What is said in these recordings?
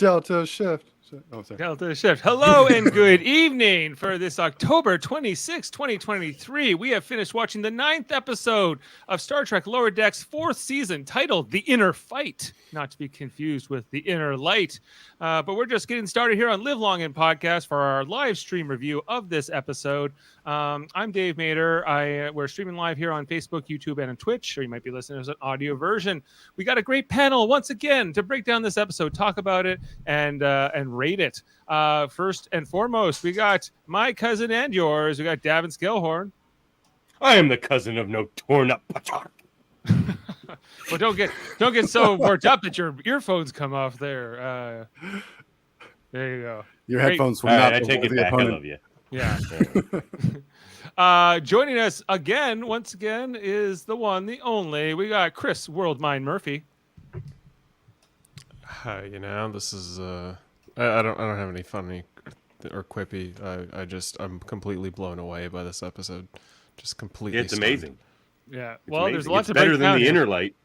Delta Shift. Oh, sorry. Delta Shift. Hello and good evening for this October 26, 2023. We have finished watching the 9th episode of Star Trek Lower Decks 4th season, titled The Inner Fight, not to be confused with The Inner Light. But we're just getting started here on Live Long and Podcast for our live stream review of this episode. I'm Dave Mader. We're streaming live here on Facebook, YouTube, and on Twitch, or you might be listening as an audio version. We got a great panel once again to break down this episode, talk about it, and rate it. First and foremost, we got my cousin and yours. We got Davan Skelhorn. I am the cousin of no torn up. Well, don't get so worked up that your earphones come off there. There you go. Your headphones will not. I take it back. Opponent. I love you. Yeah. Joining us once again, is the one, the only. We got Chris Worldmind Murphy. Hi, this is I don't have any funny or quippy. I'm completely blown away by this episode. Just completely. It's amazing. Yeah. It's amazing. There's lots of better than the Inner Light.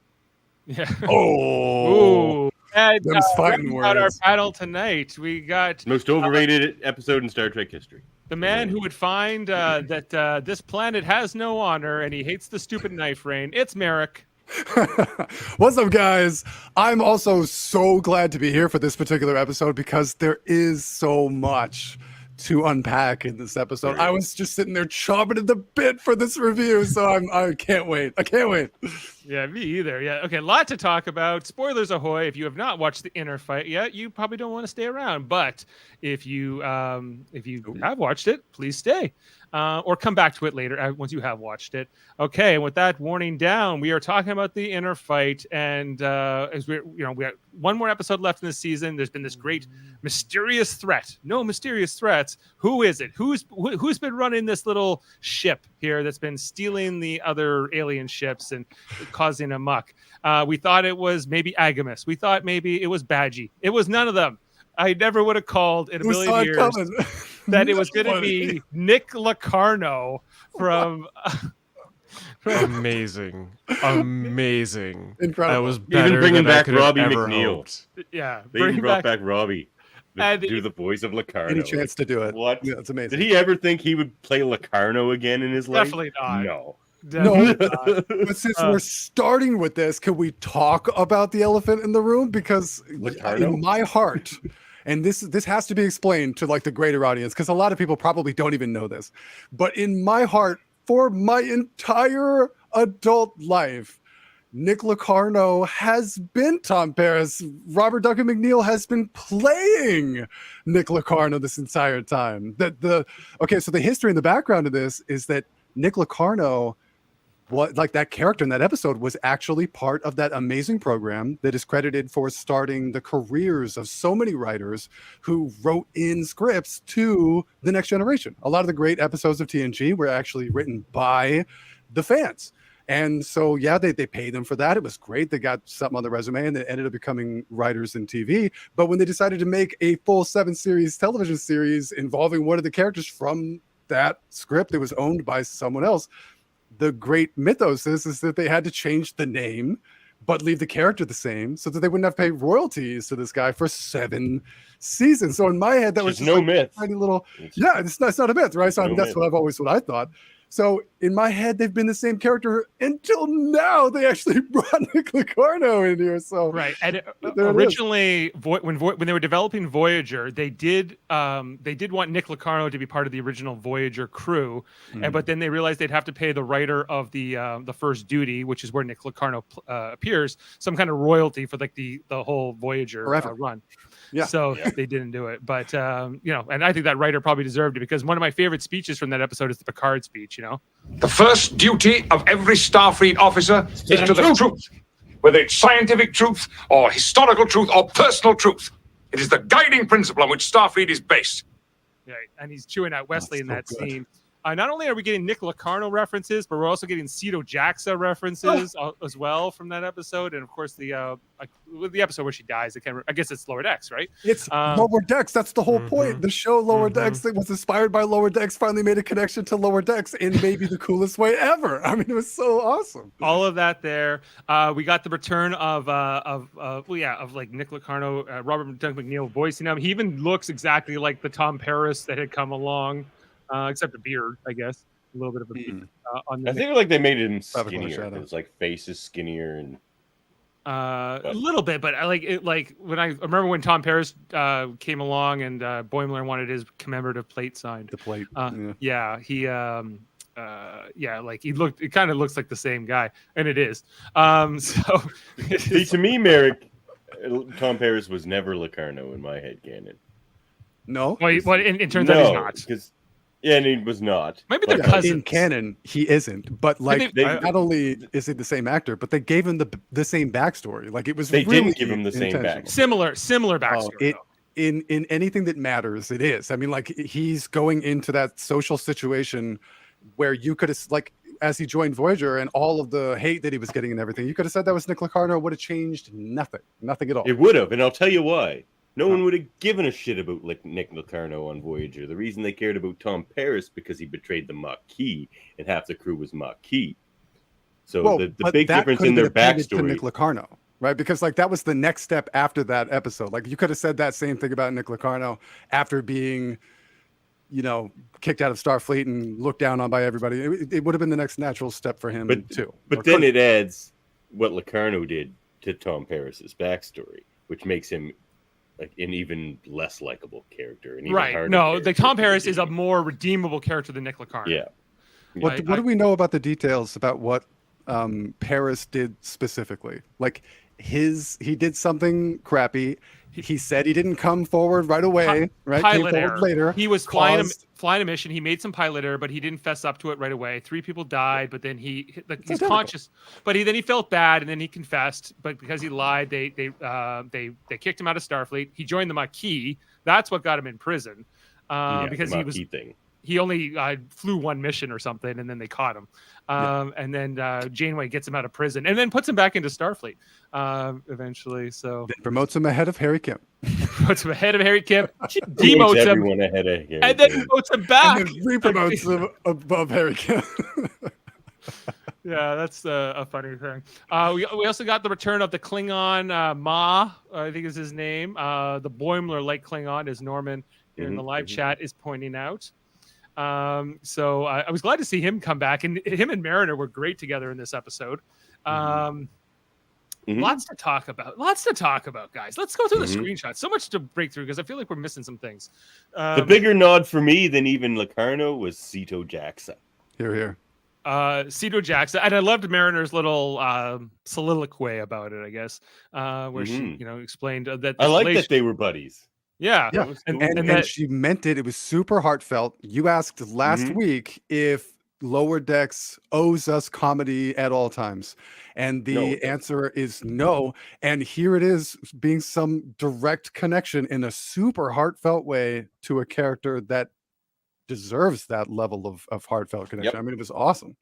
Yeah. Oh. And about our panel tonight, we got most overrated episode in Star Trek history. The man who would find that this planet has no honor and he hates the stupid knife rain. It's Maeric. What's up, guys? I'm also so glad to be here for this particular episode because there is so much to unpack in this episode. I was just sitting there chomping at the bit for this review, so I can't wait. I can't wait. Yeah, me either. Yeah. Okay, a lot to talk about. Spoilers ahoy. If you have not watched The Inner Fight yet, you probably don't want to stay around. But if you have watched it, please stay. Or come back to it later once you have watched it. Okay, and with that warning down, we are talking about The Inner Fight, and as we got one more episode left in this season. There's been this great mysterious threat. No mysterious threats. Who is it? Who's been running this little ship here that's been stealing the other alien ships and causing a muck? We thought it was maybe Agamus. We thought maybe it was Badgie. It was none of them. I never would have called in a million years that it was going to be Nick Locarno from. Amazing. Incredible. That was better. Even bringing than back I could Robbie have ever McNeil. hoped. Yeah, they even brought back Robbie to do the voice of Locarno. Any chance to do it? What? Yeah, it's amazing. Did he ever think he would play Locarno again in his life? Definitely not. No. But since we're starting with this, can we talk about the elephant in the room? Because in my heart, and this has to be explained to like the greater audience, because a lot of people probably don't even know this, but in my heart, for my entire adult life, Nick Locarno has been Tom Paris. Robert Duncan McNeil has been playing Nick Locarno this entire time. So the history and the background of this is that Nick Locarno, that character in that episode, was actually part of that amazing program that is credited for starting the careers of so many writers who wrote in scripts to The Next Generation. A lot of the great episodes of TNG were actually written by the fans. And so, yeah, they paid them for that. It was great. They got something on the resume and they ended up becoming writers in TV. But when they decided to make a full 7-series television series involving one of the characters from that script that was owned by someone else, the great mythos is that they had to change the name but leave the character the same so that they wouldn't have to pay royalties to this guy for 7 seasons. So in my head, that was just no myth. Tiny little, it's not a myth, right? So that's what I thought. So in my head, they've been the same character until now. They actually brought Nick Locarno in here. So right, and originally, when they were developing Voyager, they did want Nick Locarno to be part of the original Voyager crew, but then they realized they'd have to pay the writer of the First Duty, which is where Nick Locarno appears, some kind of royalty for like the whole Voyager run. Yeah. So they didn't do it. But, and I think that writer probably deserved it because one of my favorite speeches from that episode is the Picard speech, The first duty of every Starfleet officer is to the truth, whether it's scientific truth or historical truth or personal truth. It is the guiding principle on which Starfleet is based. Right. And he's chewing out Wesley in that scene. Not only are we getting Nick Locarno references, but we're also getting Sito Jaxa references as well from that episode, and of course the episode where she dies. I guess it's Lower Decks, right? It's Lower Decks. That's the whole point. The show Lower Decks that was inspired by Lower Decks finally made a connection to Lower Decks in maybe the coolest way ever. I mean, it was so awesome. All of that there. We got the return of like Nick Locarno, Robert Duncan McNeil voicing him. He even looks exactly like the Tom Paris that had come along. Except a beard, I guess. A little bit of a beard. I think like they made him skinnier. His like face is skinnier and a little bit, but I like it. Like when I remember when Tom Paris came along and Boimler wanted his commemorative plate signed. The plate. He like he looked. It kind of looks like the same guy, and it is. So see, to me, Maeric, Tom Paris was never Locarno in my head canon. No. Well, it turns out he's not. Because yeah, and he was not. Maybe they're cousins. In canon, he isn't. But like, not only is he the same actor, but they gave him the same backstory. Like it was. They really didn't give him the same backstory. Similar backstory. In anything that matters, it is. I mean, like he's going into that social situation where you could have, like, as he joined Voyager and all of the hate that he was getting and everything, you could have said that was Nick Locarno. Would have changed nothing at all. It would have, and I'll tell you why. No one would have given a shit about Nick Locarno on Voyager. The reason they cared about Tom Paris because he betrayed the Maquis, and half the crew was Maquis. So the big difference in their backstory. To Nick Locarno, right? Because like that was the next step after that episode. Like you could have said that same thing about Nick Locarno after being, kicked out of Starfleet and looked down on by everybody. It would have been the next natural step for him too. But then it adds what Locarno did to Tom Paris's backstory, which makes him like an even less likable character. And even No, the Tom Paris is a more redeemable character than Nick Locarno. Yeah. What do we know about the details about what Paris did specifically? Like he did something crappy. He said he didn't come forward right away, right? Pilot Came error. Later. He was flying a mission. He made some pilot error, but he didn't fess up to it right away. 3 people died, but then he's conscious. But then he felt bad, and then he confessed. But because he lied, they kicked him out of Starfleet. He joined the Maquis. That's what got him in prison. Because he only flew 1 mission or something, and then they caught him. And then Janeway gets him out of prison, and then puts him back into Starfleet eventually. So then promotes him ahead of Harry Kim. Puts him ahead of Harry Kim. Demotes him ahead of Harry and then promotes him back. And then re-promotes him above Harry Kim. Yeah, that's a funny thing. We also got the return of the Klingon Ma, I think is his name. The Boimler like Klingon, as Norman here in the live chat is pointing out. So I was glad to see him come back, and him and Mariner were great together in this episode. Lots to talk about, guys. Let's go through the screenshots. So much to break through because I feel like we're missing some things. The bigger nod for me than even Locarno was Sito Jaxa. Here. Sito Jaxa, and I loved Mariner's little soliloquy about it, I guess, where she explained that I like that they were buddies. Yeah. And she meant it. It was super heartfelt. You asked last week if Lower Decks owes us comedy at all times. And the answer is no. And here it is being some direct connection in a super heartfelt way to a character that deserves that level of heartfelt connection. I mean, it was awesome.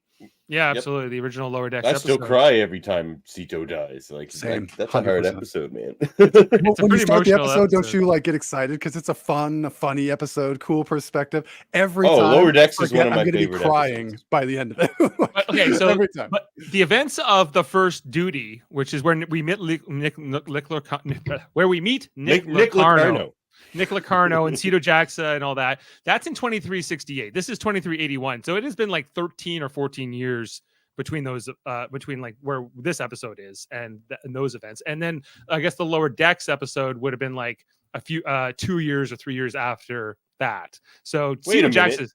Yeah, absolutely. The original Lower Decks episode. I still cry every time Sito dies. Like, same. That's 100%. A hard episode, man. When you start the episode, don't you like get excited because it's a funny episode, cool perspective. Every time. Lower Decks is one of my favorite. I'm going to be crying by the end of it. Okay, so every time. But the events of the First Duty, which is where we meet Nick Locarno. Nick Locarno and Cito Jaxa and all that. That's in 2368. This is 2381. So it has been like 13 or 14 years between those, between like where this episode is and those events. And then I guess the Lower Decks episode would have been like a few 2 years or 3 years after that. So Cito Jaxa.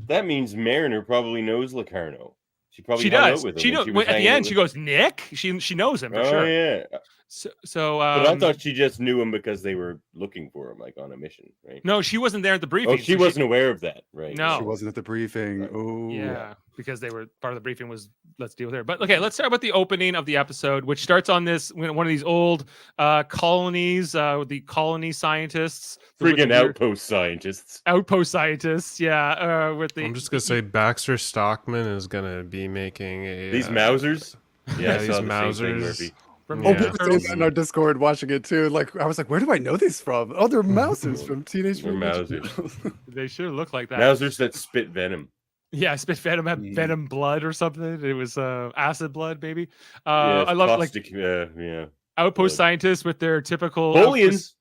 That means Mariner probably knows Locarno. She does. With him she knows. At the end, she goes, Nick. She knows him for sure. Oh yeah. So but I thought she just knew him because they were looking for him, like on a mission, right? No, she wasn't there at the briefing. Oh, she wasn't aware of that, right? No, she wasn't at the briefing. Right. Oh, yeah, because they were part of the briefing was let's deal with her. But okay, let's start with the opening of the episode, which starts on this one of these old colonies, with the colony scientists, freaking outpost scientists. Outpost scientists, yeah. With the I'm just gonna say Baxter Stockman is gonna be making these Mausers. Yeah, these Mausers. From we were saying that in our Discord watching it too. Like I was like, where do I know these from? Oh, they're Mausers from Teenage Mutant Ninja Mausers. They should look like that. Mausers that spit venom. Yeah, spit venom, had venom blood or something. It was acid blood, maybe. Yeah, I love caustic, like outpost scientists with their typical Bolians.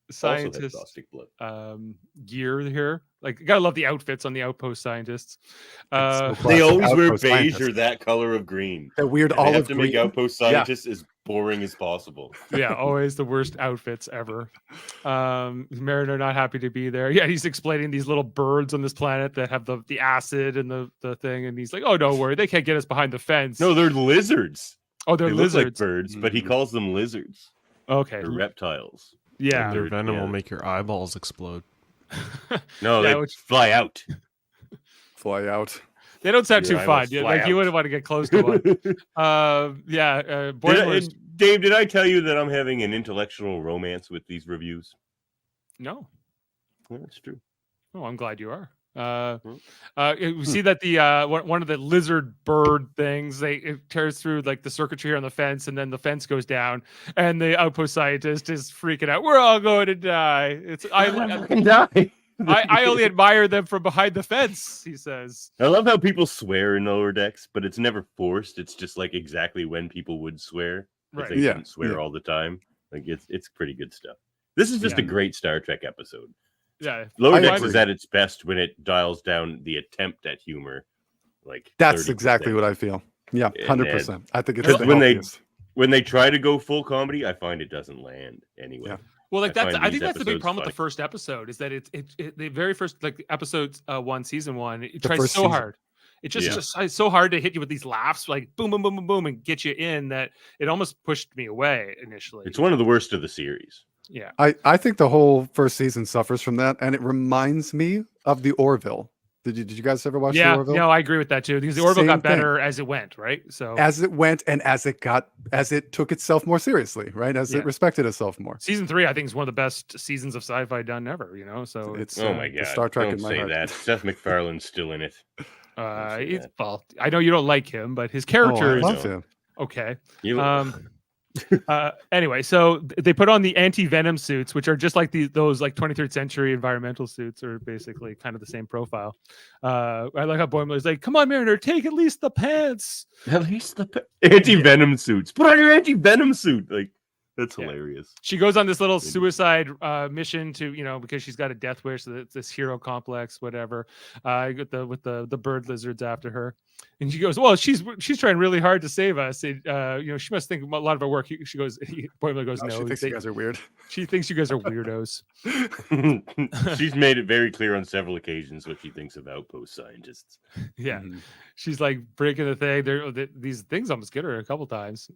Scientists gear here. Like you gotta love the outfits on the outpost scientists. They always wear beige or that color of green. That weird olive have to green. make outpost scientists as boring as possible. Yeah, always the worst outfits ever. Mariner not happy to be there. Yeah, he's explaining these little birds on this planet that have the acid and the thing, and he's like, "Oh, don't worry, they can't get us behind the fence." No, they're lizards. Oh, they're lizards. Look like birds, but he calls them lizards. Okay, They're reptiles. Yeah, and their venom will make your eyeballs explode. No, they fly out. Fly out. They don't sound too fun. Like you wouldn't want to get close to one. Dave, did I tell you that I'm having an intellectual romance with these reviews? No. Well, that's true. Oh, I'm glad you are. We see that the one of the lizard bird things it tears through like the circuitry on the fence, and then the fence goes down, and the outpost scientist is freaking out. We're all going to die. I die. I only admire them from behind the fence, he says. I love how people swear in Lower Decks, but it's never forced. It's just like exactly when people would swear. Right. They couldn't swear all the time. Like it's pretty good stuff. This is just a great Star Trek episode. Yeah, Lower Decks is at its best when it dials down the attempt at humor. Like that's 30%. Exactly what I feel. Yeah, 100%. I think it's when they try to go full comedy, I find it doesn't land anyway. Yeah. Well, like I think that's the big problem with the first episode is that it's the very first like episode 1, season 1. It tries so hard. It just tries so hard to hit you with these laughs, like boom, boom, boom, boom, boom, and get you in that it almost pushed me away initially. It's one of the worst of the series. Yeah, I think the whole first season suffers from that, and it reminds me of the Orville. Did you guys ever watch the Orville? No, I agree with that too. Because the Orville got better as it went, right? So as it went, and as it took itself more seriously, right? As it respected itself more. Season 3, I think, is one of the best seasons of sci-fi done ever. You know, so it's oh my god, Star Trek don't in my say heart. that. Seth MacFarlane's still in it. Well, I know you don't like him, but his character I love him. Okay. Anyway, so they put on the anti-venom suits, which are just like those like 23rd century environmental suits, are basically kind of the same profile. I like how Boimler's like, "Come on, Mariner, take at least the pants." At least the anti-venom suits. Put on your anti-venom suit. Like that's hilarious. She goes on this little suicide mission to, because she's got a death wish, so this hero complex, whatever. With the bird lizards after her. And she goes, "Well, she's trying really hard to save us. She must think a lot of our work." Boimler goes, "No, she thinks you guys are weird. She thinks you guys are weirdos." She's made it very clear on several occasions what she thinks of outpost scientists. Yeah, she's like breaking the thing. These things almost get her a couple times.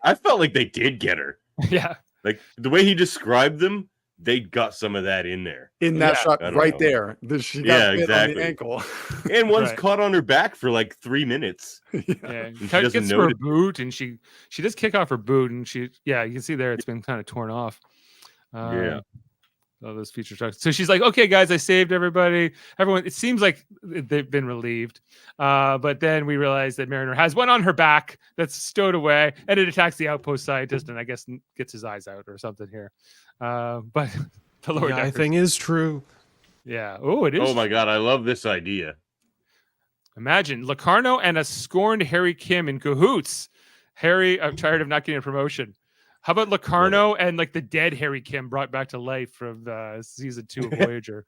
I felt like they did get her. Yeah, like the way he described them. They got some of that in there. In that shot right there. She got bit on the ankle. And one's caught on her back for like 3 minutes. Yeah. She gets her boot, and she does kick off her boot, and you can see there it's been kind of torn off. All those feature trucks. So she's like, "Okay, guys, I saved everybody. Everyone." It seems like they've been relieved. But then we realize that Mariner has one on her back that's stowed away, and it attacks the outpost scientist, and I guess gets his eyes out or something here. But the lower deckers thing is true. Yeah. Oh, it is. Oh my god, I love this idea. Imagine Locarno and a scorned Harry Kim in cahoots. Harry, I'm tired of not getting a promotion. How about Locarno and like the dead Harry Kim brought back to life from season 2 of Voyager?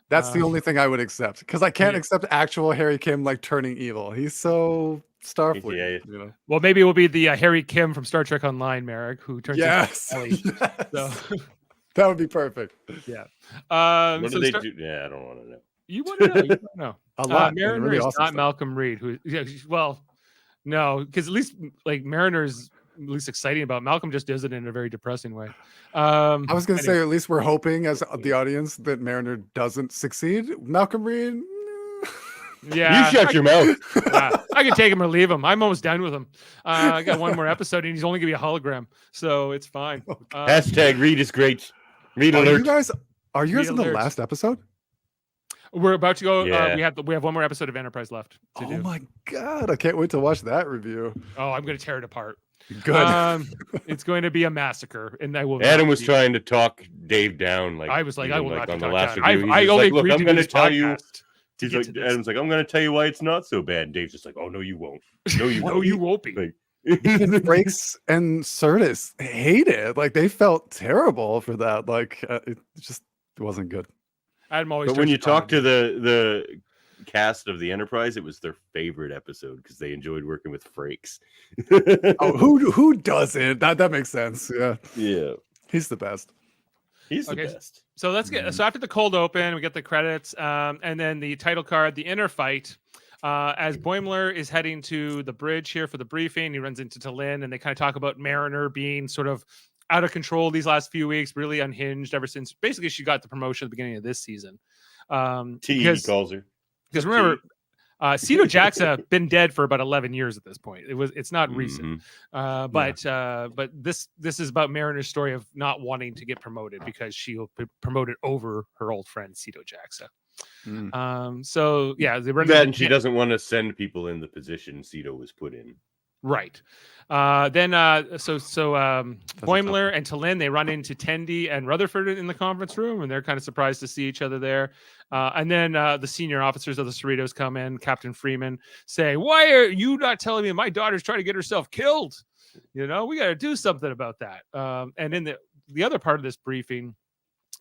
That's the only thing I would accept, because I can't accept actual Harry Kim like turning evil. He's so Starfleet. Yeah. You know? Well, maybe it will be the Harry Kim from Star Trek Online, Maeric, who turns Yes. into Ellie. So, that would be perfect. yeah. What do they do? Yeah, I don't want to know. You want to know? You want to know. A lot. Mariner really is awesome not stuff. Malcolm Reed. Who? Yeah. Well, no, because at least like Mariner's at least exciting about. Malcolm just does it in a very depressing way. I was going to say, at least we're hoping as the audience that Mariner doesn't succeed. Malcolm Reed. Yeah, You shut your mouth. I can take him or leave him. I'm almost done with him. I got one more episode, and he's only gonna be a hologram, so it's fine. Hashtag Reed is great. Reed Are alert. you guys in the Read alerts. last episode? We're about to go. Yeah. We have one more episode of Enterprise left to do. Oh my god, I can't wait to watch that review. Oh, I'm gonna tear it apart. Good. It's going to be a massacre, and I will. Adam was trying to talk Dave down. Like I was like, I will not on talk the last down. review. I He's only like, look, agreed I'm to going do to this tell you. podcast to He's get like, to this. Adam's like, I'm going to tell you why it's not so bad. And Dave's just like, oh no, you won't. No, you No, won't. you won't be. Like, Even Frakes and Curtis hated. Like they felt terrible for that. Like it just wasn't good. Adam always. But when turns you to talk to comedy. the cast of the Enterprise, it was their favorite episode because they enjoyed working with Frakes. Oh, who doesn't? That makes sense. Yeah, Yeah, he's the best. he's the Okay, best. So let's get. So after the cold open, we get the credits, and then the title card, the inner fight. As Boimler is heading to the bridge here for the briefing, he runs into T'Lyn, and they kind of talk about Mariner being sort of out of control these last few weeks, really unhinged ever since basically she got the promotion at the beginning of this season. T, he calls her. Because remember, Sito Jaxa been dead for about 11 years at this point. It's not recent, but this is about Mariner's story of not wanting to get promoted because she'll be promoted over her old friend Sito Jaxa. So yeah, they run That and she doesn't want to send people in the position Sito was put in. Right. Then Boimler and T'Lyn, they run into Tendi and Rutherford in the conference room, and they're kind of surprised to see each other there. And then the senior officers of the Cerritos come in, Captain Freeman, saying, "Why are you not telling me my daughter's trying to get herself killed? You know, we got to do something about that." And in the other part of this briefing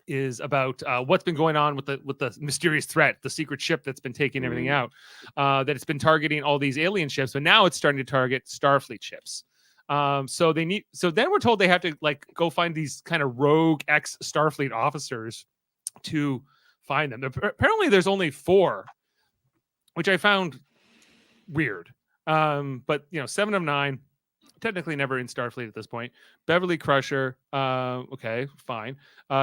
is about what's been going on with the mysterious threat, the secret ship that's been taking everything out, that it's been targeting all these alien ships, but now it's starting to target Starfleet ships. So then we're told they have to like go find these kind of rogue ex-Starfleet officers to find them. Apparently there's only 4, which I found weird. But 7 of 9, technically never in Starfleet at this point. Beverly Crusher, okay, fine.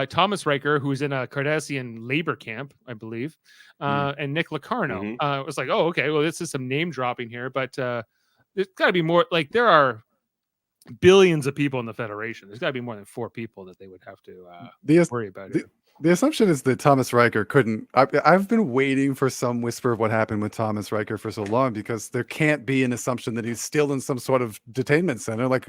Thomas Riker, who's in a Cardassian labor camp, I believe, and Nick Locarno. It was like, oh, okay, well, this is some name dropping here, but there's got to be more. Like, there are billions of people in the Federation. There's got to be more than 4 people that they would have to worry about it. The assumption is that Thomas Riker couldn't. I've been waiting for some whisper of what happened with Thomas Riker for so long, because there can't be an assumption that he's still in some sort of detainment center, like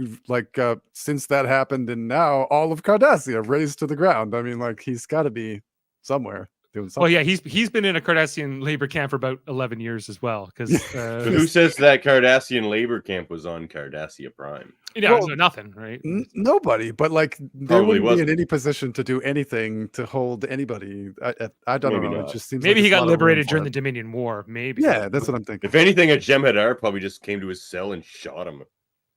since that happened, and now all of Cardassia razed to the ground. I mean, like, he's got to be somewhere doing something. Well, yeah, he's been in a Cardassian labor camp for about 11 years as well. Because But who says that Cardassian labor camp was on Cardassia Prime? Well, nothing, right? Nobody, but like they Probably wouldn't be in wasn't. any position to do anything to hold anybody. I don't Maybe know. not. It just seems Maybe like he there's a got lot of room liberated for during the it. Dominion War. Maybe. Yeah, that's what I'm thinking. If anything, a Jem'Hadar probably just came to his cell and shot him.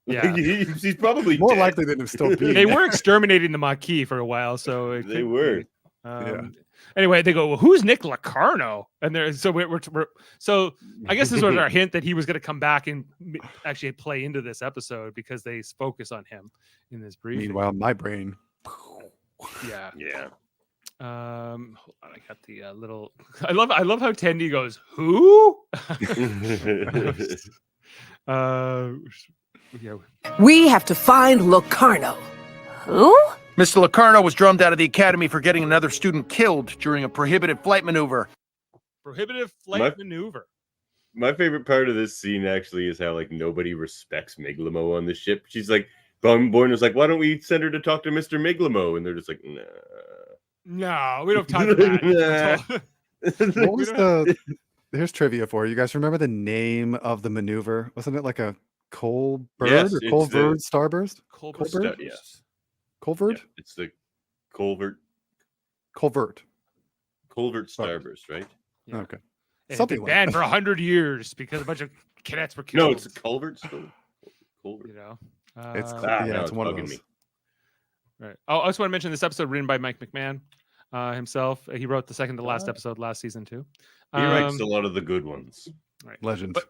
Yeah. He's probably More dead. likely than him still being. They were exterminating the Maquis for a while, so it They could were. be. Anyway, they go, well, who's Nick Locarno? And we're so I guess this was our hint that he was going to come back and actually play into this episode, because they focus on him in this briefing. Meanwhile, my brain. Yeah. Yeah. Hold on, I got the little. I love how Tendi goes, who? Yeah. We have to find Locarno. Who? Mr. Locarno was drummed out of the academy for getting another student killed during a prohibited flight maneuver. Prohibitive flight maneuver. My favorite part of this scene actually is how like nobody respects Miglamo on the ship. She's like, Bourne was like, why don't we send her to talk to Mr. Miglamo? And they're just like, nah. No, we don't have time for that. What was the? Here's trivia for you. You guys remember the name of the maneuver? Wasn't it like a coal bird Yes, or it's coal the- bird starburst? Colbert. Yes. Culvert? Yeah, it's the Culvert Starburst, right? Yeah. Okay. And Something it's like banned that. for 100 years because a bunch of cadets were killed. No, it's a Culvert still. Culvert. You know, It's now it's one of bugging those. me. right. Oh, I just want to mention this episode written by Mike McMahon himself. He wrote the second to last episode last season too. He writes a lot of the good ones. Right. Legend. But,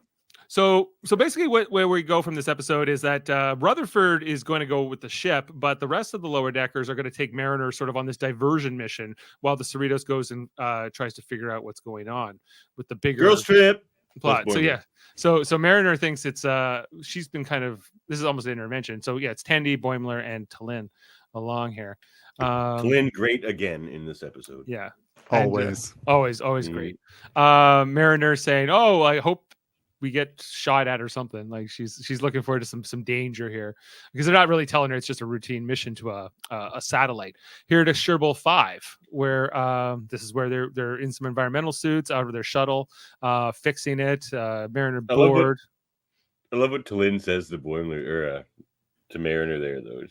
so basically, where we go from this episode is that Rutherford is going to go with the ship, but the rest of the lower deckers are going to take Mariner sort of on this diversion mission, while the Cerritos goes and tries to figure out what's going on with the bigger Girls trip plot. So yeah, so Mariner thinks it's she's been kind of, this is almost an intervention. So yeah, it's Tendi, Boimler, and T'Lyn along here. T'Lyn great again in this episode. Yeah, Always. and, always great. Mariner saying, "Oh, I hope we get shot at or something." Like she's looking forward to some danger here, because they're not really telling her it's just a routine mission to a satellite. Here to Sherbal 5, where this is where they're in some environmental suits out of their shuttle, fixing it. Mariner bored. I love what T'Lyn says to Boimler or to Mariner there though.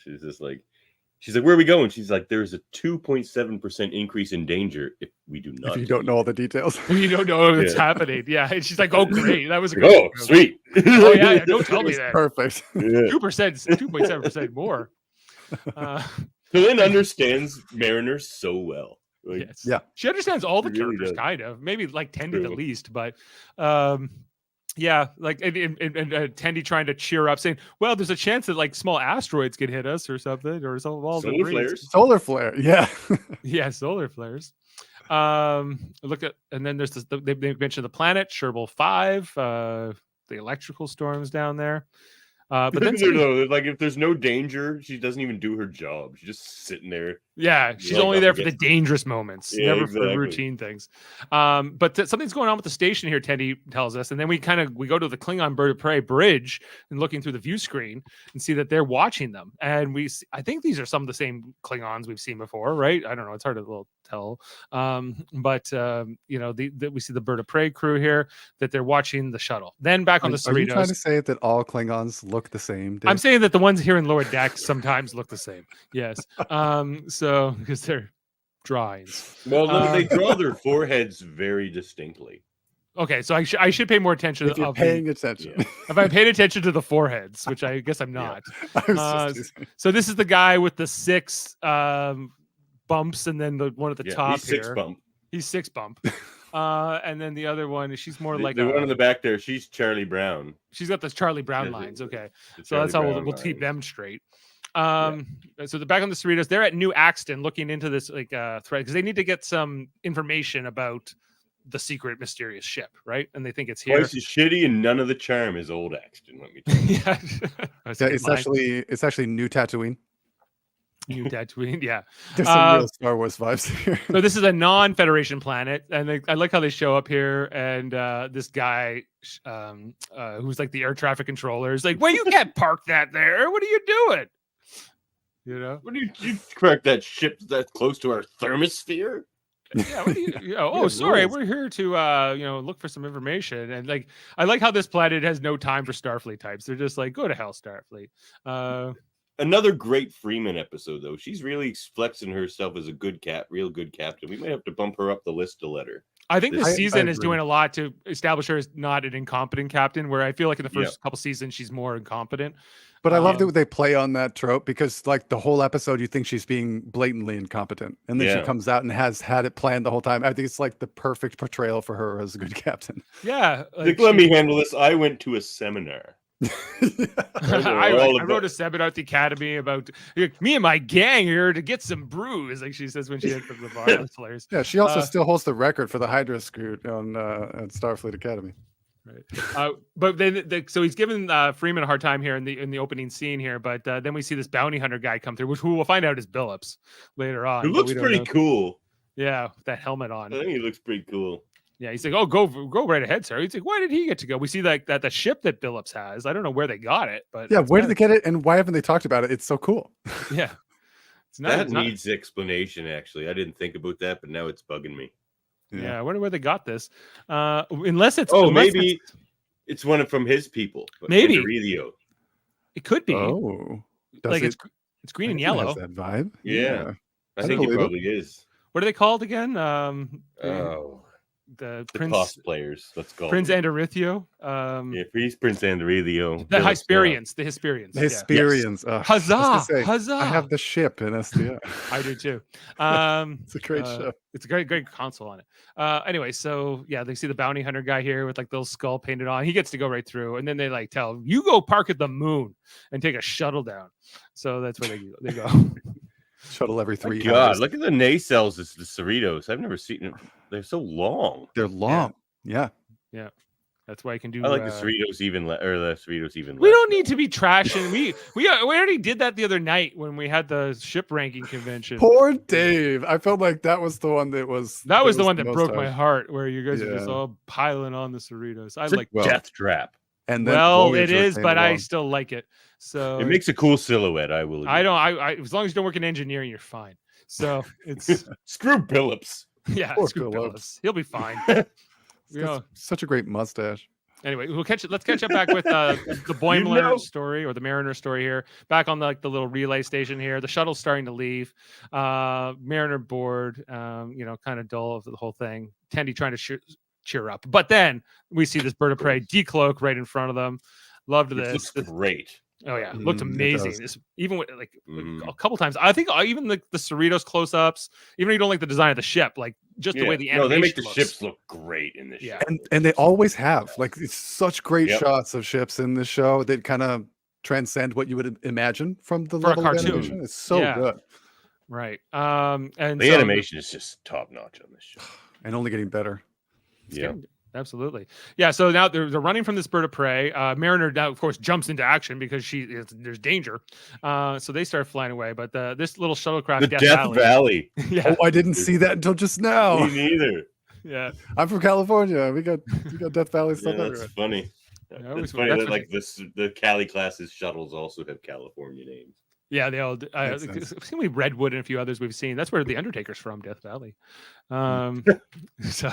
She's like, where are we going? She's like, there's a 2.7% increase in danger if we do not. If you don't know all the details. You don't know what's happening. Yeah. And she's like, oh, great. That was a great. Oh, sweet. Oh, yeah. Don't tell me that. Perfect. 2.7% more. T'Lyn understands Mariner so well. Like, Yes. Yeah. She understands all the She really characters, does. kind of. Maybe like Tendi True. at least. But yeah, like and Tendi trying to cheer up, saying, well, there's a chance that like small asteroids could hit us or something, or some of all the solar flares. Solar flare. Yeah. Yeah, solar flares. Look at, and then there's this, they mentioned the planet Sherbal 5, the electrical storms down there. But then like if there's no danger, she doesn't even do her job. She's just sitting there. yeah, she's Like only up there for the against- dangerous moments, Yeah, never for exactly. routine things. But something's going on with the station here, Tendi tells us, and then we go to the Klingon bird of prey bridge and looking through the view screen and see that they're watching them. And I think these are some of the same Klingons we've seen before, right? I don't know, it's hard to tell. But you know, we see the bird of prey crew here that they're watching the shuttle. Then back on the Are you trying to Cerritos. say that all Klingons look the same? Dave? I'm saying that the ones here in lower decks sometimes look the same. Yes. So because they're drawings. Well, no, they draw their foreheads very distinctly. Okay, so I should pay more attention. if you're paying attention. If I'm paying attention to the foreheads, which I guess I'm not. I was just teasing. So this is the guy with the 6 bumps, and then the one at the top he's six here. bump. He's 6 bump. And then the other one, she's more like the one in the back there. She's Charlie Brown. she's got the Charlie Brown Yeah, lines. Okay, The so that's Charlie how Brown we'll keep lines. them straight. So the back on the Cerritos, they're at New Axton looking into this like thread because they need to get some information about the secret mysterious ship, right? And they think it's here. Twice as shitty and none of the charm is old Axton. Let me tell you. Yeah, Yeah, it's actually New Tatooine. New Tatooine. Yeah. There's some real Star Wars vibes here. So this is a non-Federation planet, and I like how they show up here. And this guy, who's like the air traffic controller, is like, "Well, you can't park that there. What are you doing?" You know? What do you correct that ship that's close to our thermosphere? Yeah. What do you? Oh, Yeah, sorry. rules. We're here to look for some information. And like, I like how this planet has no time for Starfleet types. They're just like, go to hell, Starfleet. Another great Freeman episode, though. She's really flexing herself as a real good captain. We might have to bump her up the list a letter. I think this I season is agree. doing a lot to establish her as not an incompetent captain, where I feel like in the first couple seasons she's more incompetent. But I love that they play on that trope because, like, the whole episode, you think she's being blatantly incompetent, and then she comes out and has had it planned the whole time. I think it's like the perfect portrayal for her as a good captain. Yeah, Like, let me handle this. I went to a seminar. I wrote a seminar at the academy about me and my gang here to get some brews, like she says when she enters the bar. That's hilarious. Yeah, she also still holds the record for the Hydra scoot on at Starfleet Academy. Right. But then, so he's giving Freeman a hard time here in the opening scene here. But then we see this bounty hunter guy come through, who we'll find out is Billups later on. Who but looks we don't pretty know. cool. Yeah, with that helmet on. I think he looks pretty cool. Yeah, he's like, "Oh, go right ahead, sir." He's like, "Why did he get to go?" We see that the ship that Billups has. I don't know where they got it, but Yeah, it's where did they nice. get it, and why haven't they talked about it? It's so cool. Yeah, it's not. That it's not- needs explanation, actually. I didn't think about that, but now it's bugging me. Yeah, I wonder where they got this. Unless it's maybe it's one from his people. Maybe. Endorilio. it could be. Oh, like it's It's green and It has yellow. that vibe. Yeah. I think believe it it. probably is. What are they called again? The Prince cosplayers. Let's call Prince them. Andorithio. Yeah, he's Prince Andorithio. The Hysperians. The Hysperians. The Yeah. Hysperians. Ugh, I was Huzzah! gonna say, Huzzah! I have the ship in SDI. I do too. It's a great show. It's a great console on it. Anyway, so yeah, they see the bounty hunter guy here with like the little skull painted on. He gets to go right through, and then they like tell him, you go park at the moon and take a shuttle down. So that's where they go. Shuttle every 3 God, hours. look at the nacelles. It's the Cerritos. I've never seen it. They're so long. They're long. Yeah. That's why I can do. I like the Cerritos even the Cerritos even. We less. don't need to be trashing. We already did that the other night when we had the ship ranking convention. Poor Dave. I felt like that was the one that was. That was the one that most broke my harsh. heart, where you guys are just Yeah. all piling on the Cerritos. I It's like. a death trap. And then Well, it Voyager is, came but I along. still like it. So It makes a cool silhouette. I will. I admit. don't. I as long as you don't work in engineering, you're fine. So it's Screw Billups. yeah. Poor Screw Phillips. Phillips. He'll be fine. He's You got know, such a great mustache. anyway, let's catch up back with the Boimler story or the Mariner story here. Back on the little relay station here. The shuttle's starting to leave. Mariner bored. Kind of dull of the whole thing. Tendi trying to cheer up, but then we see this bird of prey decloak right in front of them. Loved It this. looks great. Oh yeah, looked It amazing. does. This, even with like Mhm. a couple times, I think even the Cerritos close-ups, even if you don't like the design of the ship, like just the way the animation they make the looks. ships look great in this Yeah. show. And they always have. Like, it's such great Yep. shots of ships in this show that kind of transcend what you would imagine from the For a level of cartoon. animation. It's so Yeah. good Right. And The so- animation is just top notch on this show. and only getting better. It's Yeah. getting- Absolutely. Yeah. So now they're running from this bird of prey. Mariner now, of course, jumps into action because there's danger. So they start flying away. But this little shuttlecraft, The Death Valley. yeah. Oh, I didn't see that until just now. Me neither. Yeah. I'm from California. We got Death Valley Yeah, stuff that's everywhere. funny. Yeah, It's funny that's that what like the Cali class's shuttles also have California names. Yeah. They all. Makes sense. It's gonna be Redwood and a few others we've seen. That's where the Undertaker's from, Death Valley. So.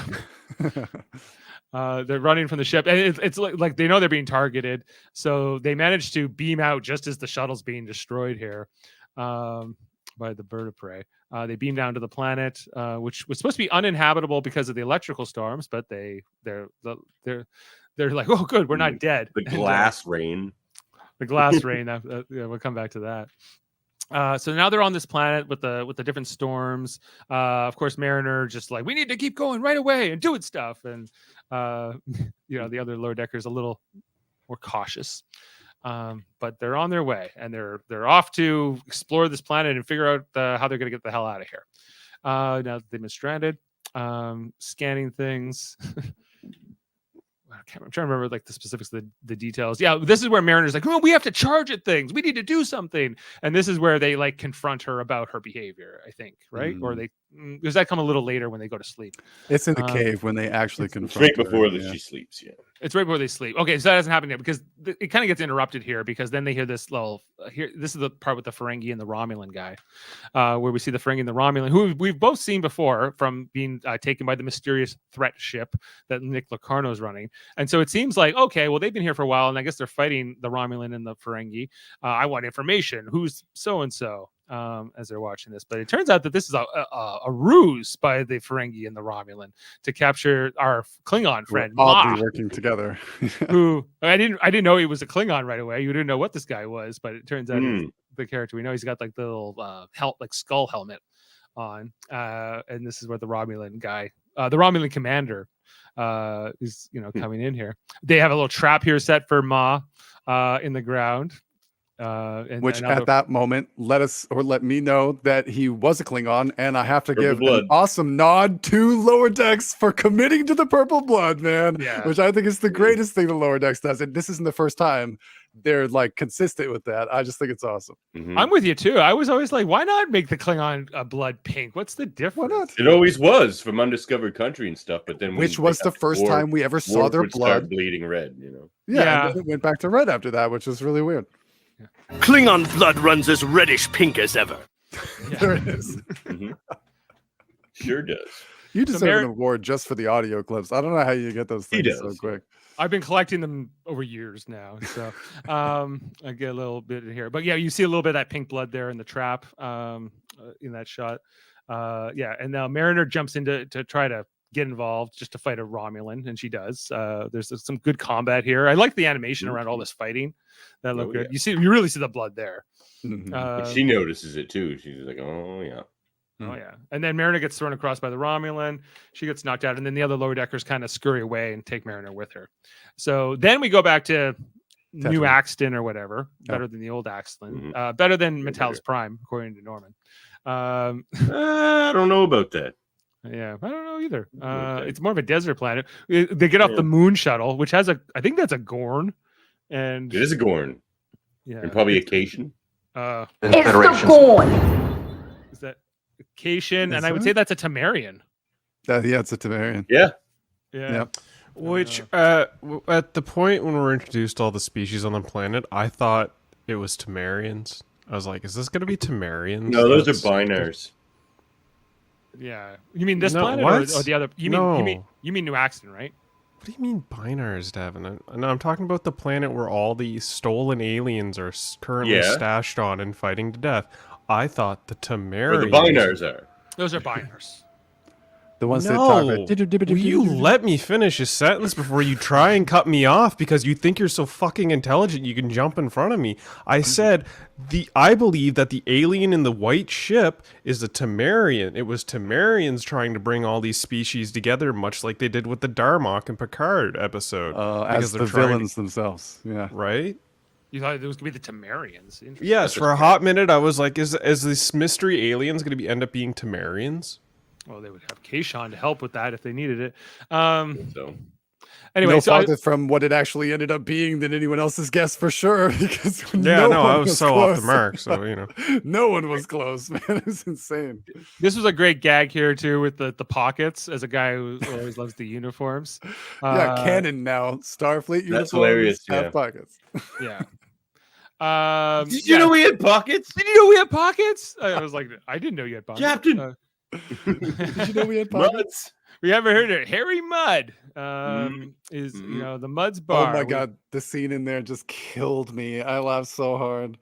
They're running from the ship, and it's like they know they're being targeted, so they manage to beam out just as the shuttle's being destroyed here by the bird of prey. They beam down to the planet, which was supposed to be uninhabitable because of the electrical storms, but they're like, oh, good, we're not dead. The And, glass rain. the glass rain. We'll come back to that. So now they're on this planet with the different storms. Of course, Mariner just like, we need to keep going right away and doing stuff. And the other lower deckers a little more cautious. But they're on their way, and they're off to explore this planet and figure out how they're going to get the hell out of here. Now that they've been stranded, scanning things. I'm trying to remember like the specifics of the details. Yeah, this is where Mariner's like, oh, we have to charge at things. We need to do something. And this is where they like confront her about her behavior, I think, right? Or does that come a little later when they go to sleep? It's in the cave when they actually It's confront right before her, she sleeps. Yeah. It's right before they sleep. Okay, so that doesn't happen yet because it kind of gets interrupted here because then they hear this little here. This is the part with the Ferengi and the Romulan guy, where we see the Ferengi and the Romulan, who we've both seen before from being taken by the mysterious threat ship that Nick Locarno's running. And so it seems like, okay, well, they've been here for a while, and I guess they're fighting the Romulan and the Ferengi. I want information. Who's so and so? As they're watching this, but it turns out that this is a ruse by the Ferengi and the Romulan to capture our Klingon friend We're oddly Ma, working together. who I didn't know he was a Klingon right away. You didn't know what this guy was, but it turns out he's the character we know. He's got like the little like skull helmet on, and this is where the Romulan guy, the Romulan commander, is coming in here. They have a little trap here set for Ma in the ground. Which at that moment let me know that he was a Klingon, and I have to Purple give blood. an awesome nod to Lower Decks for committing to the purple blood, man. Yeah. Which I think is the greatest thing the Lower Decks does. And this isn't the first time they're like consistent with that. I just think it's awesome. Mhm. I'm with you too. I was always like, why not make the Klingon blood pink? What's the Why difference? not? It always was from Undiscovered Country and stuff, but then Which when was they the got first war, time we ever saw war their would start blood. bleeding red. Yeah. And then it went back to red after that, which was really weird. Klingon blood runs as reddish pink as ever. There it is. Mhm. Sure does. You deserve an award just for the audio clips. I don't know how you get those things so quick. I've been collecting them over years now, so I get a little bit in here. But yeah, you see a little bit of that pink blood there in the trap in that shot. And now Mariner jumps in to try to get involved just to fight a Romulan, and she does. There's some good combat here. I like the animation around all this fighting. That looked good. Yeah. You really see the blood there. She notices it too. She's like, oh yeah. Oh yeah, and then Mariner gets thrown across by the Romulan. She gets knocked out, and then the other lower deckers kind of scurry away and take Mariner with her. So then we go back to New Axton or whatever, better than the old Axton, better than Metalis Prime, according to Norman. I don't know about that. Yeah, I don't know either. It's more of a desert planet. They get off the moon shuttle, which has I think that's a Gorn, and it is a Gorn. Yeah, and probably a Cation. It's the Gorn. Is that Cation? And I would say that's a Temerian. It's a Temerian. Yeah. Yep. Which at the point when we're introduced to all the species on the planet, I thought it was Temerians. I was like, is this going to be Temerians? No, those are Binars. Yeah. You mean this planet or the other? You mean New Axton, right? What do you mean Binars, Davan? No, I'm talking about the planet where all the stolen aliens are currently stashed on and fighting to death. I thought the Temerians... Where the Binars are. Those are Binars. The ones that talk about... Will you let me finish a sentence before you try and cut me off because you think you're so fucking intelligent you can jump in front of me? I said, I believe that the alien in the white ship is a Temerian. It was Temerians trying to bring all these species together, much like they did with the Darmok and Picard episode. As the villains themselves, yeah. Right? You thought it was going to be the Temerians. Yes, for a hot minute I was like, is this mystery aliens going to end up being Temerians? Well, they would have Kayshawn to help with that if they needed it. Anyway, farther from what it actually ended up being than anyone else's guess for sure. Because I was so close. Off the mark. So no one was close, man. It was insane. This was a great gag here too with the pockets. As a guy who always loves the uniforms, canon now. Starfleet uniforms. That's hilarious. Have pockets. Yeah. Did you know we had pockets? Did you know we had pockets? I was like, I didn't know you had pockets, Captain. Did you know we had pockets? We haven't heard it. Harry Mudd is the Mudd's bar. Oh my god, the scene in there just killed me. I laughed so hard.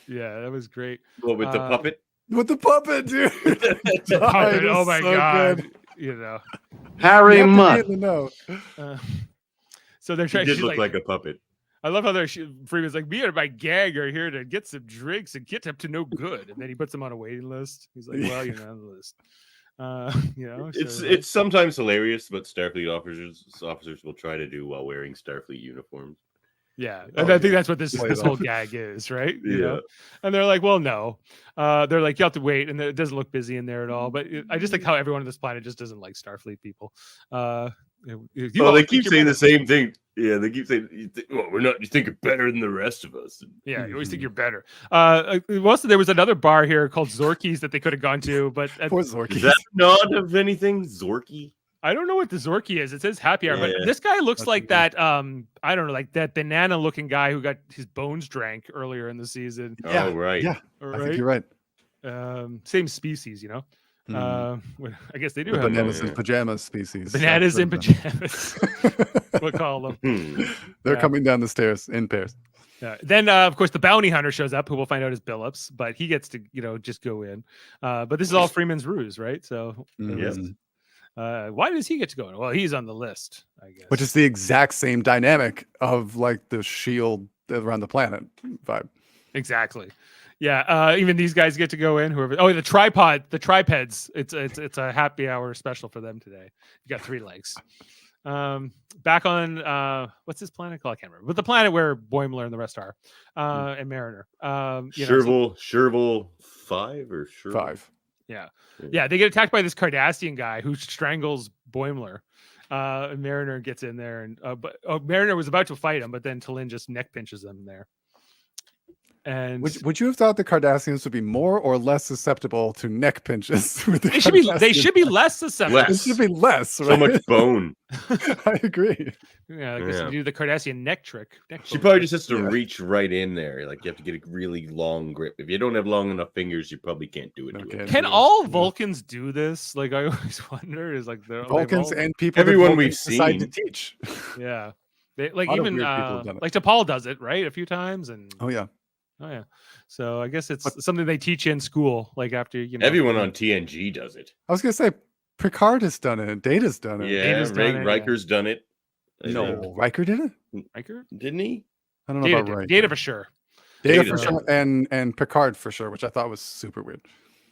Yeah, that was great. What, with the puppet? With the puppet, dude. Puppet, oh my god. Good. Harry Mudd. So they're trying. He did look like a puppet. I love how Freeman's like, me and my gang are here to get some drinks and get up to no good, and then he puts them on a waiting list. He's like, well, you're on the list. It's sometimes hilarious, but Starfleet officers will try to do while wearing Starfleet uniforms. Yeah, and I think that's what this whole gag is, right? You know? And they're like, well, no. They're like, you have to wait, and it doesn't look busy in there at all. But I just like how everyone on this planet just doesn't like Starfleet people. They keep saying the same thing. Yeah, they keep saying, you think you're better than the rest of us. Yeah, you always think you're better. Also, there was another bar here called Zorky's that they could have gone to, but poor Zorky. Is that not of anything? Zorky? I don't know what the Zorky is. It says happy hour, but this guy looks like that. I don't know, like that banana-looking guy who got his bones drank earlier in the season. Yeah, oh, right. Yeah, I think you're right. Same species, you know. I guess they do have bananas in pajamas species. Bananas in pajamas. We'll call them. They're coming down the stairs in pairs. Then, of course, the bounty hunter shows up, who we'll find out is Billups, but he gets to, just go in. But this is all Freeman's ruse, right? So, why does he get to go in? Well, he's on the list, I guess. Which is the exact same dynamic of like the shield around the planet vibe. Exactly. Yeah, even these guys get to go in. Whoever. Oh, the tripeds. It's a happy hour special for them today. You got 3 legs. Back on what's this planet called? I can't remember. But the planet where Boimler and the rest are, and Mariner. Sherville 5 or Sherville? 5. Yeah. They get attacked by this Cardassian guy who strangles Boimler. And Mariner gets in there, and Mariner was about to fight him, but then T'Lyn just neck pinches him there. And would you have thought the Cardassians would be more or less susceptible to neck pinches? With the they should be less susceptible. It should be less. Right? So much bone. I agree. Yeah, I guess you do the Cardassian neck trick. She probably just has to reach right in there. Like you have to get a really long grip. If you don't have long enough fingers, you probably can't do it. Can all Vulcans do this? Like I always wonder. Is like the Vulcans and people. Everyone we've seen to teach. Yeah, like even like T'Pol does it right a few times, and oh yeah. So I guess it's something they teach in school. Like after everyone on TNG does it. I was gonna say Picard has done it. Data's done it. Yeah, Riker's done it. No, Riker did it. Riker didn't he? I don't know about Riker. Data for sure. Data for sure, and Picard for sure, which I thought was super weird.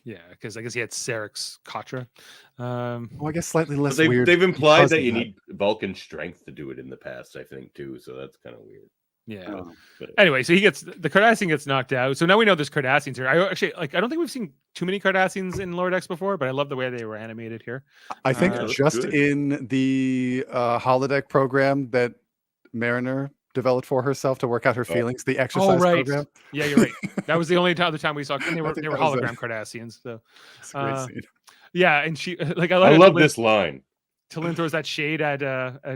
Yeah, because I guess he had Sarek's Katra. Well, I guess slightly less weird. They've implied that you need Vulcan strength to do it in the past, I think, too. So that's kind of weird. Yeah. Anyway, so the Cardassian gets knocked out. So now we know there's Cardassians here. I don't think we've seen too many Cardassians in Lower Decks before, but I love the way they were animated here. I think just in the holodeck program that Mariner developed for herself to work out her feelings, the exercise program. Yeah, you're right. That was the only other time we saw. And they were hologram Cardassians. So it's a great scene. Yeah, and she like I love this line. T'Lyn throws that shade at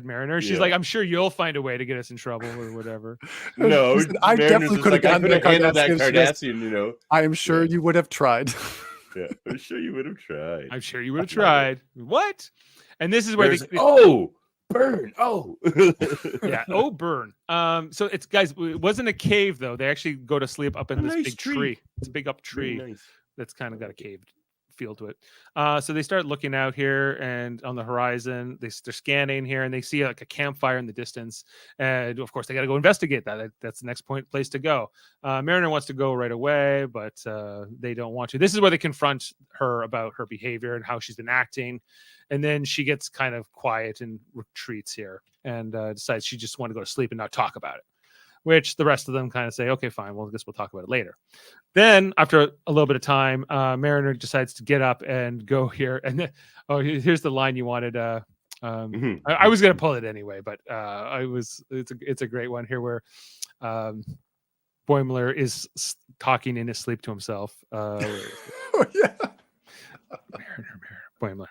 Mariner. She's like, "I'm sure you'll find a way to get us in trouble or whatever." No, I definitely could have gotten that Cardassian. You know, I am sure you would have tried. Yeah, I'm sure you would have tried. I'm sure you would have tried. What? And this is where burn. Oh, yeah. Oh, burn. So it's guys. It wasn't a cave though. They actually go to sleep up in this big tree. It's a big up tree that's kind of got a caved feel to it. So they start looking out here and on the horizon. They're scanning here and they see like a campfire in the distance. And of course, they got to go investigate that. That's the next place to go. Mariner wants to go right away, but they don't want to. This is where they confront her about her behavior and how she's been acting. And then she gets kind of quiet and retreats here and decides she just wants to go to sleep and not talk about it. Which the rest of them kind of say, okay, fine. Well, I guess we'll talk about it later. Then, after a little bit of time, Mariner decides to get up and go here. And then, here's the line you wanted. I was going to pull it anyway, but it's a great one here where Boimler is talking in his sleep to himself. Yeah. Boimler.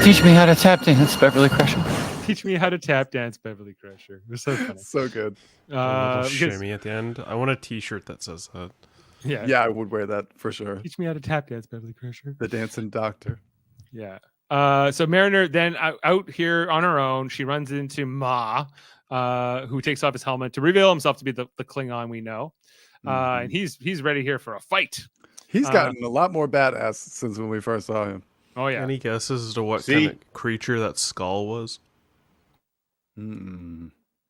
Teach me how to tap dance, Beverly Crusher. Teach me how to tap dance, Beverly Crusher. It was so funny. So good. Shimmy at the end. I want a T-shirt that says that. Yeah, I would wear that for sure. Teach me how to tap dance, Beverly Crusher. The dancing doctor. Yeah. So Mariner then out here on her own, she runs into Ma, who takes off his helmet to reveal himself to be the Klingon we know. And he's ready here for a fight. He's gotten a lot more badass since when we first saw him. Oh yeah. Any guesses as to what kind of creature that skull was?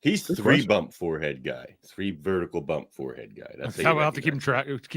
He's three bump forehead guy, 3 vertical bump forehead guy. That's how we'll have to keep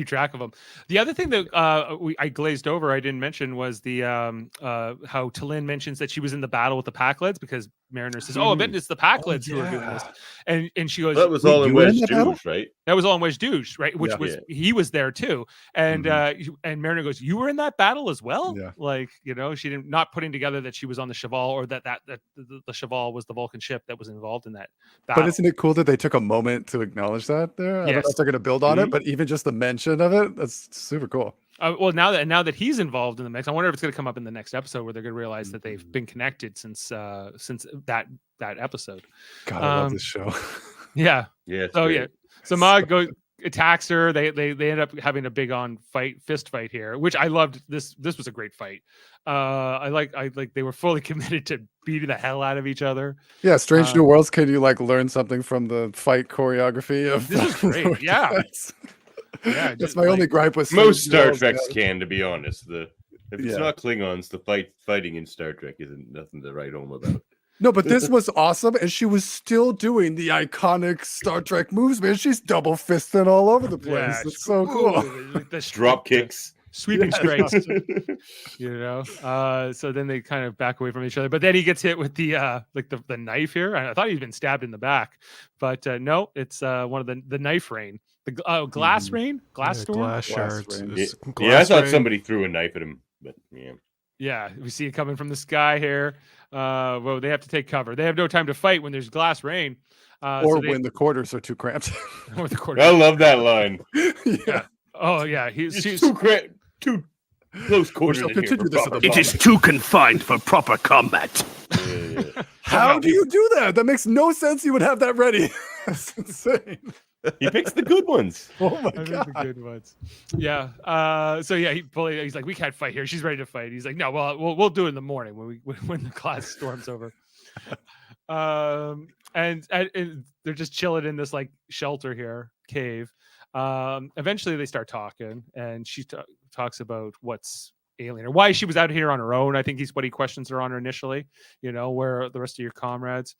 track of him. The other thing that I glazed over, I didn't mention, was the how T'Lyn mentions that she was in the battle with the Pakleds because Mariner says, "Oh, I bet it's the Pakleds who are doing this," and she goes, "That was all in Wedge Douche, right? That was all in Wedge Douche, right? Which was he was there too." And and Mariner goes, "You were in that battle as well?" Yeah. Like she didn't not putting together that she was on the Cheval or that the Cheval was the Vulcan ship that was involved in that battle. But isn't it cool that they took a moment to acknowledge that there? I don't know if they're going to build on it, but even just the mention of it, that's super cool. Well, now that he's involved in the mix, I wonder if it's going to come up in the next episode where they're going to realize that they've been connected since that episode. God, I love this show. Yeah. Yeah. So Ma attacks her. They end up having a big fist fight here, which I loved. This was a great fight. I like they were fully committed to beating the hell out of each other. Yeah, Strange New Worlds. Can you learn something from the fight choreography of this? Is great. Yeah. Yeah, that's my only gripe with most Star Treks can, to be honest. If it's not Klingons, the fighting in Star Trek isn't nothing to write home about. No, but this was awesome, and she was still doing the iconic Star Trek moves, man. She's double fisting all over the place. Yeah, it's so cool. Drop kicks. Sweeping strikes. So then they kind of back away from each other. But then he gets hit with the the knife here. I thought he'd been stabbed in the back, but no, it's one of the knife rain. The glass rain, glass storm, glass shards. I thought somebody threw a knife at him, but yeah. Yeah, we see it coming from the sky here. Well, they have to take cover. They have no time to fight when there's glass rain. Or when the quarters are too cramped. Or the quarters. I love that line. Yeah. Oh yeah. He's too close quarters. It is too confined for proper combat. How do you do that? That makes no sense. You would have that ready. That's insane. He picks the good ones. Oh my god, the good ones. Yeah. So yeah, he's like, we can't fight here. She's ready to fight. He's like, no, well, we'll do it in the morning when the glass storm's over. And they're just chilling in this like shelter here, cave. Eventually they start talking, and she talks about what's alien or why she was out here on her own. I think he's what he questions her on her initially. Where are the rest of your comrades?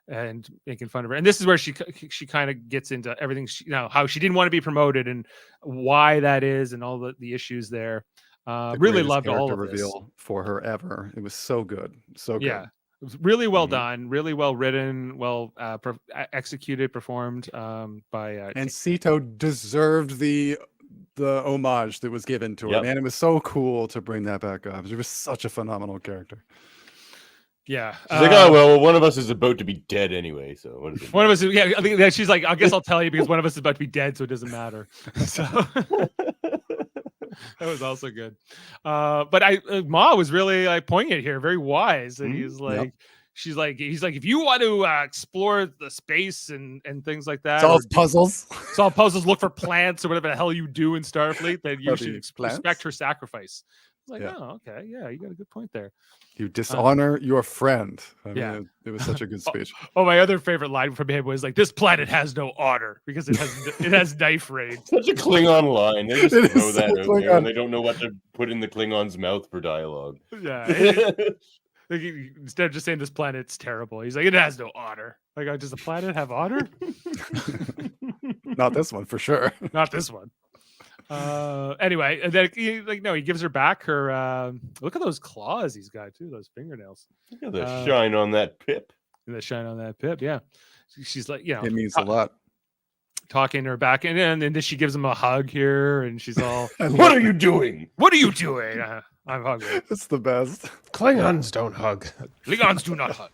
And making fun of her. And this is where she kind of gets into everything. How she didn't want to be promoted and why that is, and all the issues there. Really loved all of reveal this for her ever. It was so good, so good. Yeah, it was really well done, really well written, well executed, performed by. And Sito deserved the homage that was given to her. Man, it was so cool to bring that back up. She was such a phenomenal character. Yeah, she's like, oh well, one of us is about to be dead anyway, so what is it? One of us, yeah. I think she's like, I guess I'll tell you because one of us is about to be dead, so it doesn't matter. So that was also good. But Ma was really like poignant here, very wise, and he's like, he's like, if you want to explore the space and things like that, solve puzzles, look for plants or whatever the hell you do in Starfleet, then you should respect her sacrifice. Like, oh, okay, yeah, you got a good point there. You dishonor your friend. I mean, it was such a good speech. My other favorite line from him was like, "This planet has no honor because it has knife rain." Such a Klingon line. They just throw that out there, and they don't know what to put in the Klingon's mouth for dialogue. Yeah. Instead of just saying this planet's terrible, he's like, "It has no honor." Like, does the planet have honor? Not this one for sure. Not this one. Anyway, and then he gives her back her look at those claws he's got too, those fingernails. Look at the shine on that pip. The shine on that pip, yeah. She's like, it means a lot. Talking to her back, and then she gives him a hug here, and she's all, "What are you doing? What are you doing?" I'm hungry. It's the best. Klingons don't hug. Klingons do not hug.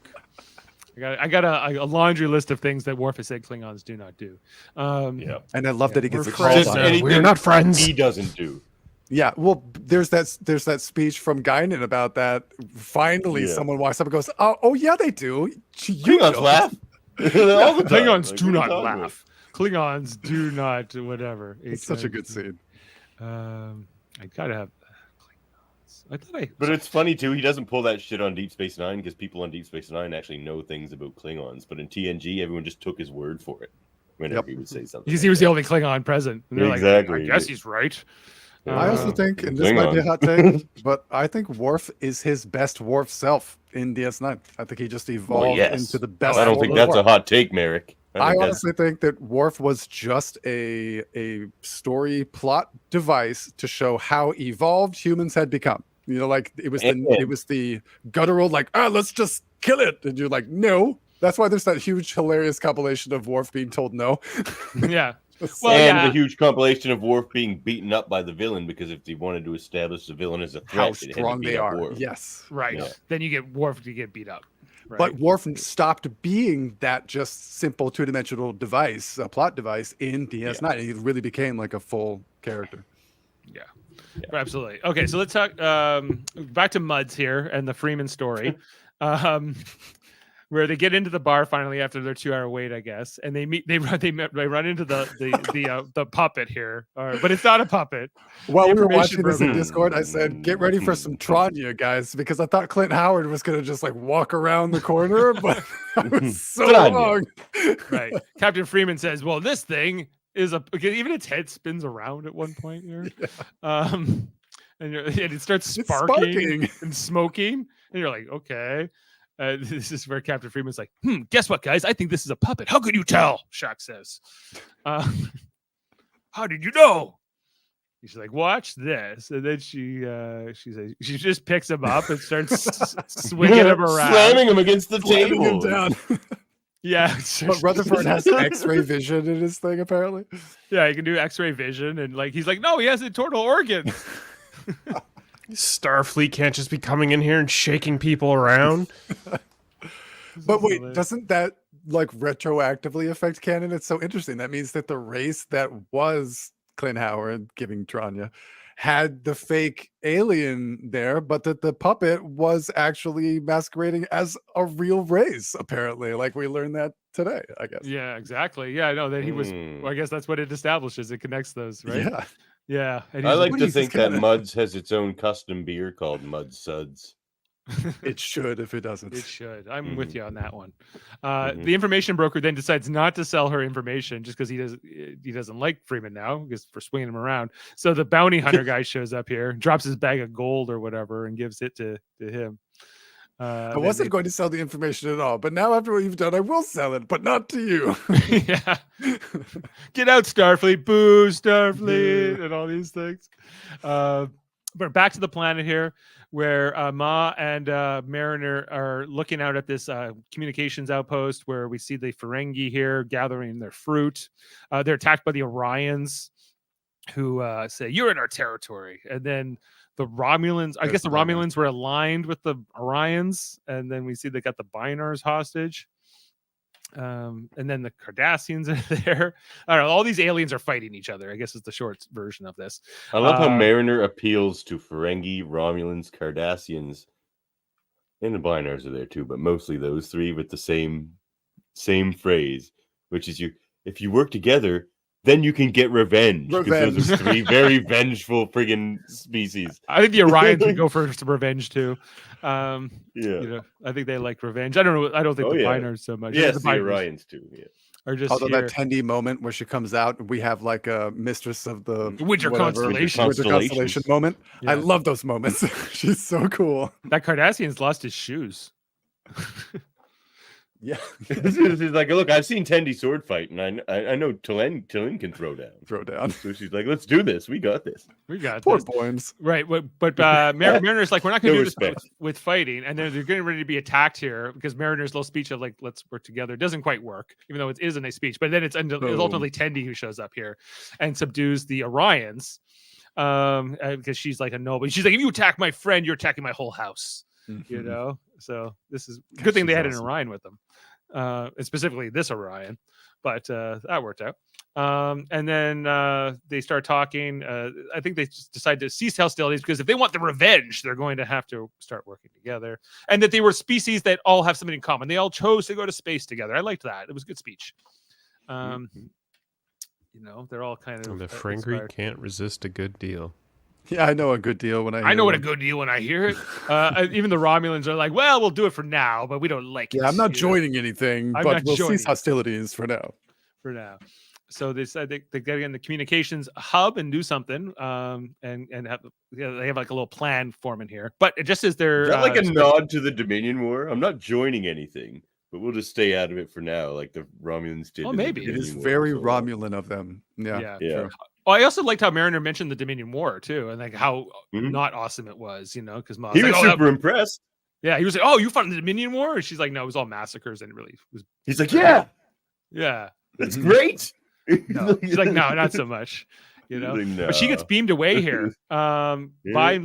I got a laundry list of things that Worf has said Klingons do not do. And I love that he gets a call. We're not friends. He doesn't do. Yeah, well, there's that speech from Guinan about that. Finally, someone walks up and goes, "Oh yeah, they do." Klingons laugh. All the Klingons do not laugh. Klingons do not whatever. It's such a good scene. I gotta have. But it's funny too. He doesn't pull that shit on Deep Space Nine because people on Deep Space Nine actually know things about Klingons. But in TNG, everyone just took his word for it whenever he would say something. Because he was the only Klingon present. And they're exactly. Like, I guess he's right. I also think, and this might be a hot take, but I think Worf is his best Worf self in DS9. I think he just evolved into the best. I don't think that's a hot take, Maeric. I honestly think that Worf was just a story plot device to show how evolved humans had become. Like it was the guttural, like, let's just kill it. And you're like, no. That's why there's that huge, hilarious compilation of Worf being told no. Yeah. The huge compilation of Worf being beaten up by the villain because if he wanted to establish the villain as a threat, how strong they are. Worf. Yes. Right. Yeah. Then you get Worf to get beat up. Right. But Worf stopped being that just simple two-dimensional device, a plot device in DS9. Yeah. He really became like a full character. Yeah. Absolutely. Okay, so let's talk back to Muds here and the Freeman story, where they get into the bar finally after their 2-hour wait, I guess, and they run into the puppet here, but it's not a puppet. While we were watching this in Discord, I said, "Get ready for some Tranya, guys," because I thought Clint Howard was going to just like walk around the corner, but I was so wrong. Right. Captain Freeman says, "Well, this thing is even its head spins around at one point here, and it starts sparking and smoking, and you're like, okay." This is where Captain Freeman's like, "Guess what, guys? I think this is a puppet. How could you tell?" Shock says. "How did you know?" She's like, "Watch this," and then she says she just picks him up and starts swinging him around, slamming him against the table. Him down. Yeah, but Rutherford has X-ray vision in his thing, apparently. Yeah, he can do X-ray vision, and like he's like, "No, he has internal organs." Starfleet can't just be coming in here and shaking people around. But wait, doesn't that like retroactively affect canon? It's so interesting. That means that the race that was Clint Howard giving Tranya had the fake alien there, but that the puppet was actually masquerading as a real race, apparently. Like we learned that today, I guess. Yeah, exactly. Yeah, I know that he was. Well, I guess that's what it establishes. It connects those, right? Yeah. Yeah. And I he's like "What to is think this that canon?" Muds has its own custom beer called Mud Suds. It should if it doesn't. It should. I'm with you on that one. The information broker then decides not to sell her information just because he doesn't like Freeman now because for swinging him around. So the bounty hunter guy shows up here, drops his bag of gold or whatever, and gives it to him. I wasn't going to sell the information at all, but now after what you've done, I will sell it, but not to you. Yeah. Get out, Starfleet. Boo, Starfleet, and all these things. But back to the planet here, where Ma and Mariner are looking out at this communications outpost where we see the Ferengi here gathering their fruit. They're attacked by the Orions, who say, "You're in our territory." And then the Romulans, I guess the Romulans were aligned with the Orions, and then we see they got the Bynars hostage. And then the Cardassians are there. I don't know. All these aliens are fighting each other, I guess is the short version of this. I love how Mariner appeals to Ferengi, Romulans, Cardassians, and the Bynars are there too, but mostly those three with the same phrase, which is if you work together, then you can get revenge. Because those are three very vengeful friggin' species. I think the Orions would go for some revenge too. Yeah. You know, I think they like revenge. I don't know. I don't think the Bynars so much. Yes, the Orions too. Yeah. Are just although here. that Tendi moment where she comes out, we have like a mistress of the Winter Constellation moment. Yeah. I love those moments. She's so cool. That Cardassian's lost his shoes. Yeah. She's like, look, I've seen Tendi sword fight, and I know T'Len can throw down. So she's like, let's do this. We got this. We got Poor this. boys. Right. But Mariner's like, we're not going to do this with fighting. And they're getting ready to be attacked here because Mariner's little speech of like, let's work together doesn't quite work, even though it is a nice speech. But then it's ultimately Tendi who shows up here and subdues the Orions because she's like a noble. She's like, if you attack my friend, you're attacking my whole house. Mm-hmm. You know? So this is good thing they had an Orion with them. And specifically this Orion, but that worked out. And then they start talking. I think they just decide to cease hostilities because if they want the revenge, they're going to have to start working together. And that they were species that all have something in common. They all chose to go to space together. I liked that. It was a good speech. You know, they're all kind of. And the Ferengi can't resist a good deal. Yeah, I know a good deal when I know what a good deal when I hear it. Even the Romulans are like, well, we'll do it for now, but we don't like it. Yeah, I'm not joining anything, but we'll cease hostilities for now. For now. So they said they get in the communications hub and do something, and have they have like a little plan forming here. But it just as they're is that like a nod to the Dominion War? I'm not joining anything, but we'll just stay out of it for now, like the Romulans did. Oh, maybe it is very Romulan of them. Yeah. True. Oh, I also liked how Mariner mentioned the Dominion War too, and like how not awesome it was, you know, because he was super impressed. Yeah, he was like, "Oh, you fought the Dominion War?" And she's like, "No, it was all massacres, and it really was." He's like, "Yeah, that's great." No, she's like, "No, not so much." You know, like, no. But she gets beamed away here by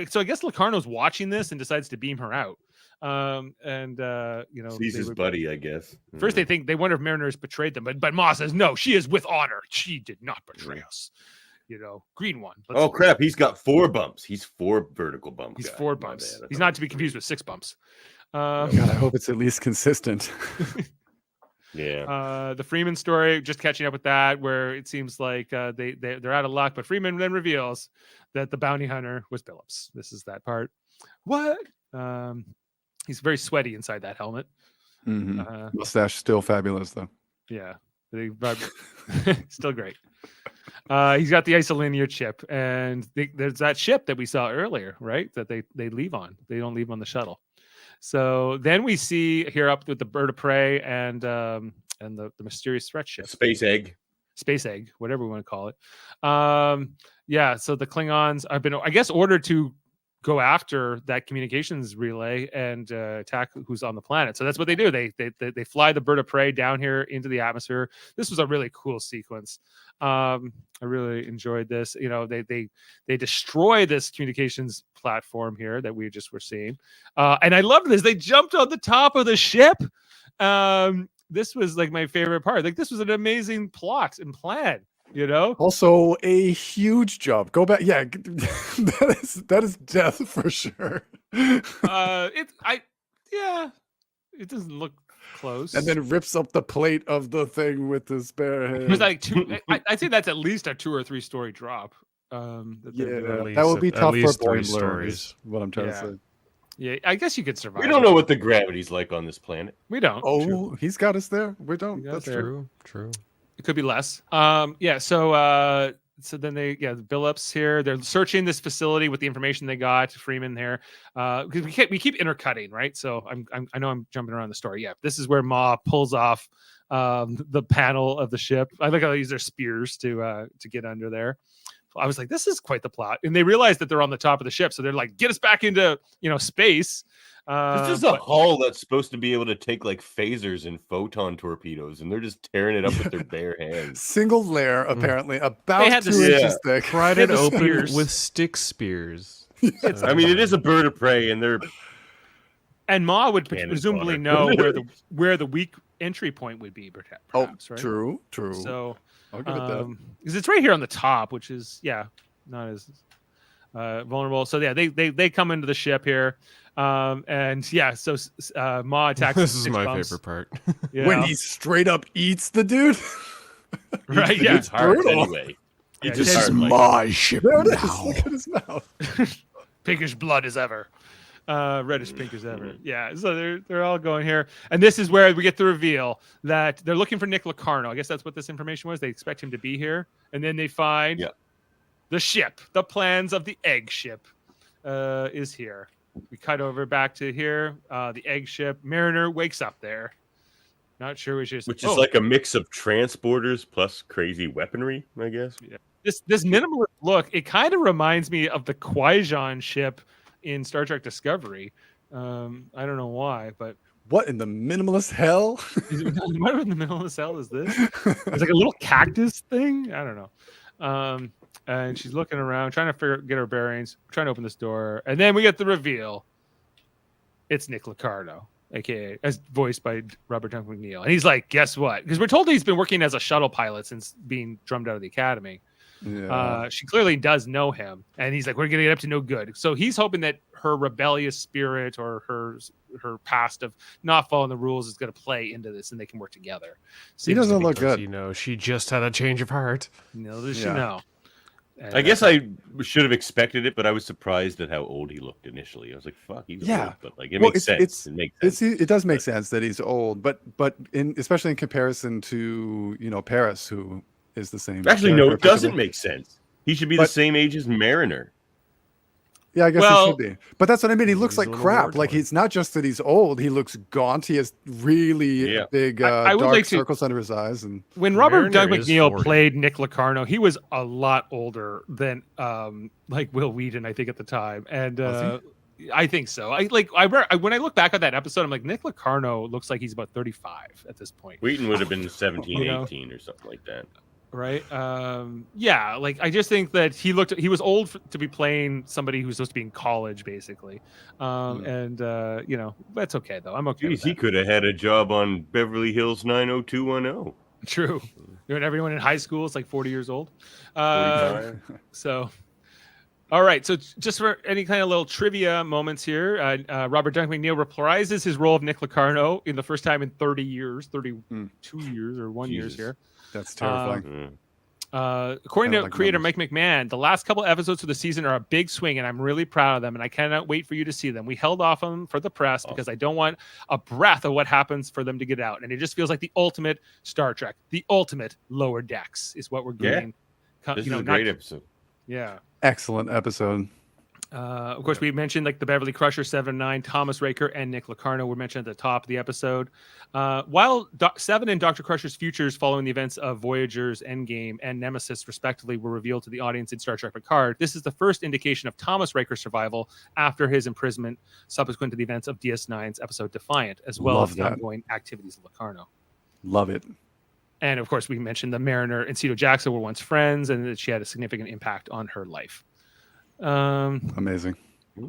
so I guess Locarno's watching this and decides to beam her out. You know, he's his buddy, I guess. First, they wonder if Mariner's betrayed them, but Ma says no, she is with honor. She did not betray us. You know, green one. Oh crap! He's got 4 bumps. He's 4 vertical bumps. He's 4 bumps. He's not to be confused with 6 bumps. God, I hope it's at least consistent. Yeah. The Freeman story, just catching up with that, where it seems like they're out of luck, but Freeman then reveals that the bounty hunter was Billups. This is that part. What? He's very sweaty inside that helmet. Mm-hmm. Mustache still fabulous though. Yeah, still great. He's got the isolinear chip, and there's that ship that we saw earlier, right? That they leave on. They don't leave on the shuttle. So then we see here up with the bird of prey and the mysterious threat ship, space egg, whatever we want to call it. Yeah. So the Klingons have been, I guess, ordered to go after that communications relay and attack who's on the planet. So that's what they do. They fly the bird of prey down here into the atmosphere. This was a really cool sequence. I really enjoyed this. You know, they destroy this communications platform here that we just were seeing, and I love this. They jumped on the top of the ship. This was like my favorite part. Like, this was an amazing plot and plan. You know, also a huge jump. Go back. Yeah, that is death for sure. It doesn't look close. And then rips up the plate of the thing with his bare hand. It was like I think that's at least a 2 or 3 story drop. That would be tough for Boimler, is what I'm trying to say. Yeah, I guess you could survive. We don't know what the gravity's like on this planet. We don't. Oh, true. He's got us there. We don't. That's true. It could be less. So then the Billups here, they're searching this facility with the information they got. Freeman here, because we keep intercutting, right? So I know I'm jumping around the story. Yeah, this is where Ma pulls off the panel of the ship. I like how they use their spears to get under there. I was like, this is quite the plot, and they realize that they're on the top of the ship, so they're like, get us back into space. This is a hull that's supposed to be able to take like phasers and photon torpedoes, and they're just tearing it up with their bare hands. Single layer, apparently, about 2 inches thick. Pried it open with stick spears. I mean, it is a bird of prey, and they're Ma would presumably know where the weak entry point would be, perhaps, right? True. So I'll give it that. Because it's right here on the top, which is not as vulnerable. So they come into the ship here. So Ma attacks. This is my favorite part. When he straight up eats the dude. Right? Yeah, it's hard anyway. This is my ship now. Look at his mouth. Pinkish blood as ever. Reddish pink as ever. Yeah. So they're all going here, and this is where we get the reveal that they're looking for Nick Locarno. I guess that's what this information was. They expect him to be here, and then they find the ship. The plans of the egg ship is here. We cut over back to here. The egg ship. Mariner wakes up there. Not sure which is like a mix of transporters plus crazy weaponry, I guess. Yeah. This minimalist look, it kind of reminds me of the Qui-Gon ship in Star Trek Discovery. I don't know why, but what in the minimalist hell? What in the minimalist hell is this? It's like a little cactus thing. I don't know. And she's looking around, trying to get her bearings, trying to open this door, and then we get the reveal. It's Nick Locarno, aka as voiced by Robert Duncan McNeil, and he's like, "Guess what?" Because we're told that he's been working as a shuttle pilot since being drummed out of the academy. Yeah. She clearly does know him, and he's like, "We're gonna get up to no good." So he's hoping that her rebellious spirit or her past of not following the rules is going to play into this, and they can work together. He doesn't look good. She just had a change of heart. Does she know? And I guess I should have expected it, but I was surprised at how old he looked initially. I was like, "Fuck, he's old," but like it makes sense. It does make sense that he's old, but especially in comparison to Paris, who is the same. Actually, no, it doesn't make sense. He should be the same age as Mariner. Yeah, I guess he should be. But that's what I mean. He looks like crap. Like, he's not just that he's old. He looks gaunt. He has really big dark circles under his eyes. And when Robert Doug McNeil played Nick Locarno, he was a lot older than like Will Wheaton, I think, at the time. And I think so. When I look back at that episode, I'm like, Nick Locarno looks like he's about 35 at this point. Wheaton would have been 17, 18 or something like that. Right. I just think that he was old to be playing somebody who's supposed to be in college, basically. That's okay though. I'm okay. Jeez, he could have had a job on Beverly Hills 90210. True. Everyone in high school is like 40 years old. So, all right. So just for any kind of little trivia moments here, Robert Duncan McNeil reprises his role of Nick Locarno in the first time in 32 years or 1 year here. That's terrifying. According to creator Mike McMahon, the last couple episodes of the season are a big swing, and I'm really proud of them, and I cannot wait for you to see them. We held off them for the press because I don't want a breath of what happens for them to get out, and it just feels like the ultimate Star Trek, the ultimate Lower Decks is what we're getting. This is a great episode. Yeah. Excellent episode. Of course, we mentioned like the Beverly Crusher 7-9, Thomas Raker, and Nick Locarno were mentioned at the top of the episode. While Seven and Dr. Crusher's futures following the events of Voyager's Endgame and Nemesis, respectively, were revealed to the audience in Star Trek Picard, this is the first indication of Thomas Raker's survival after his imprisonment, subsequent to the events of DS9's episode Defiant, as well as the ongoing activities of Locarno. Love it. And of course, we mentioned the Mariner and Cito Jackson were once friends, and that she had a significant impact on her life. Amazing.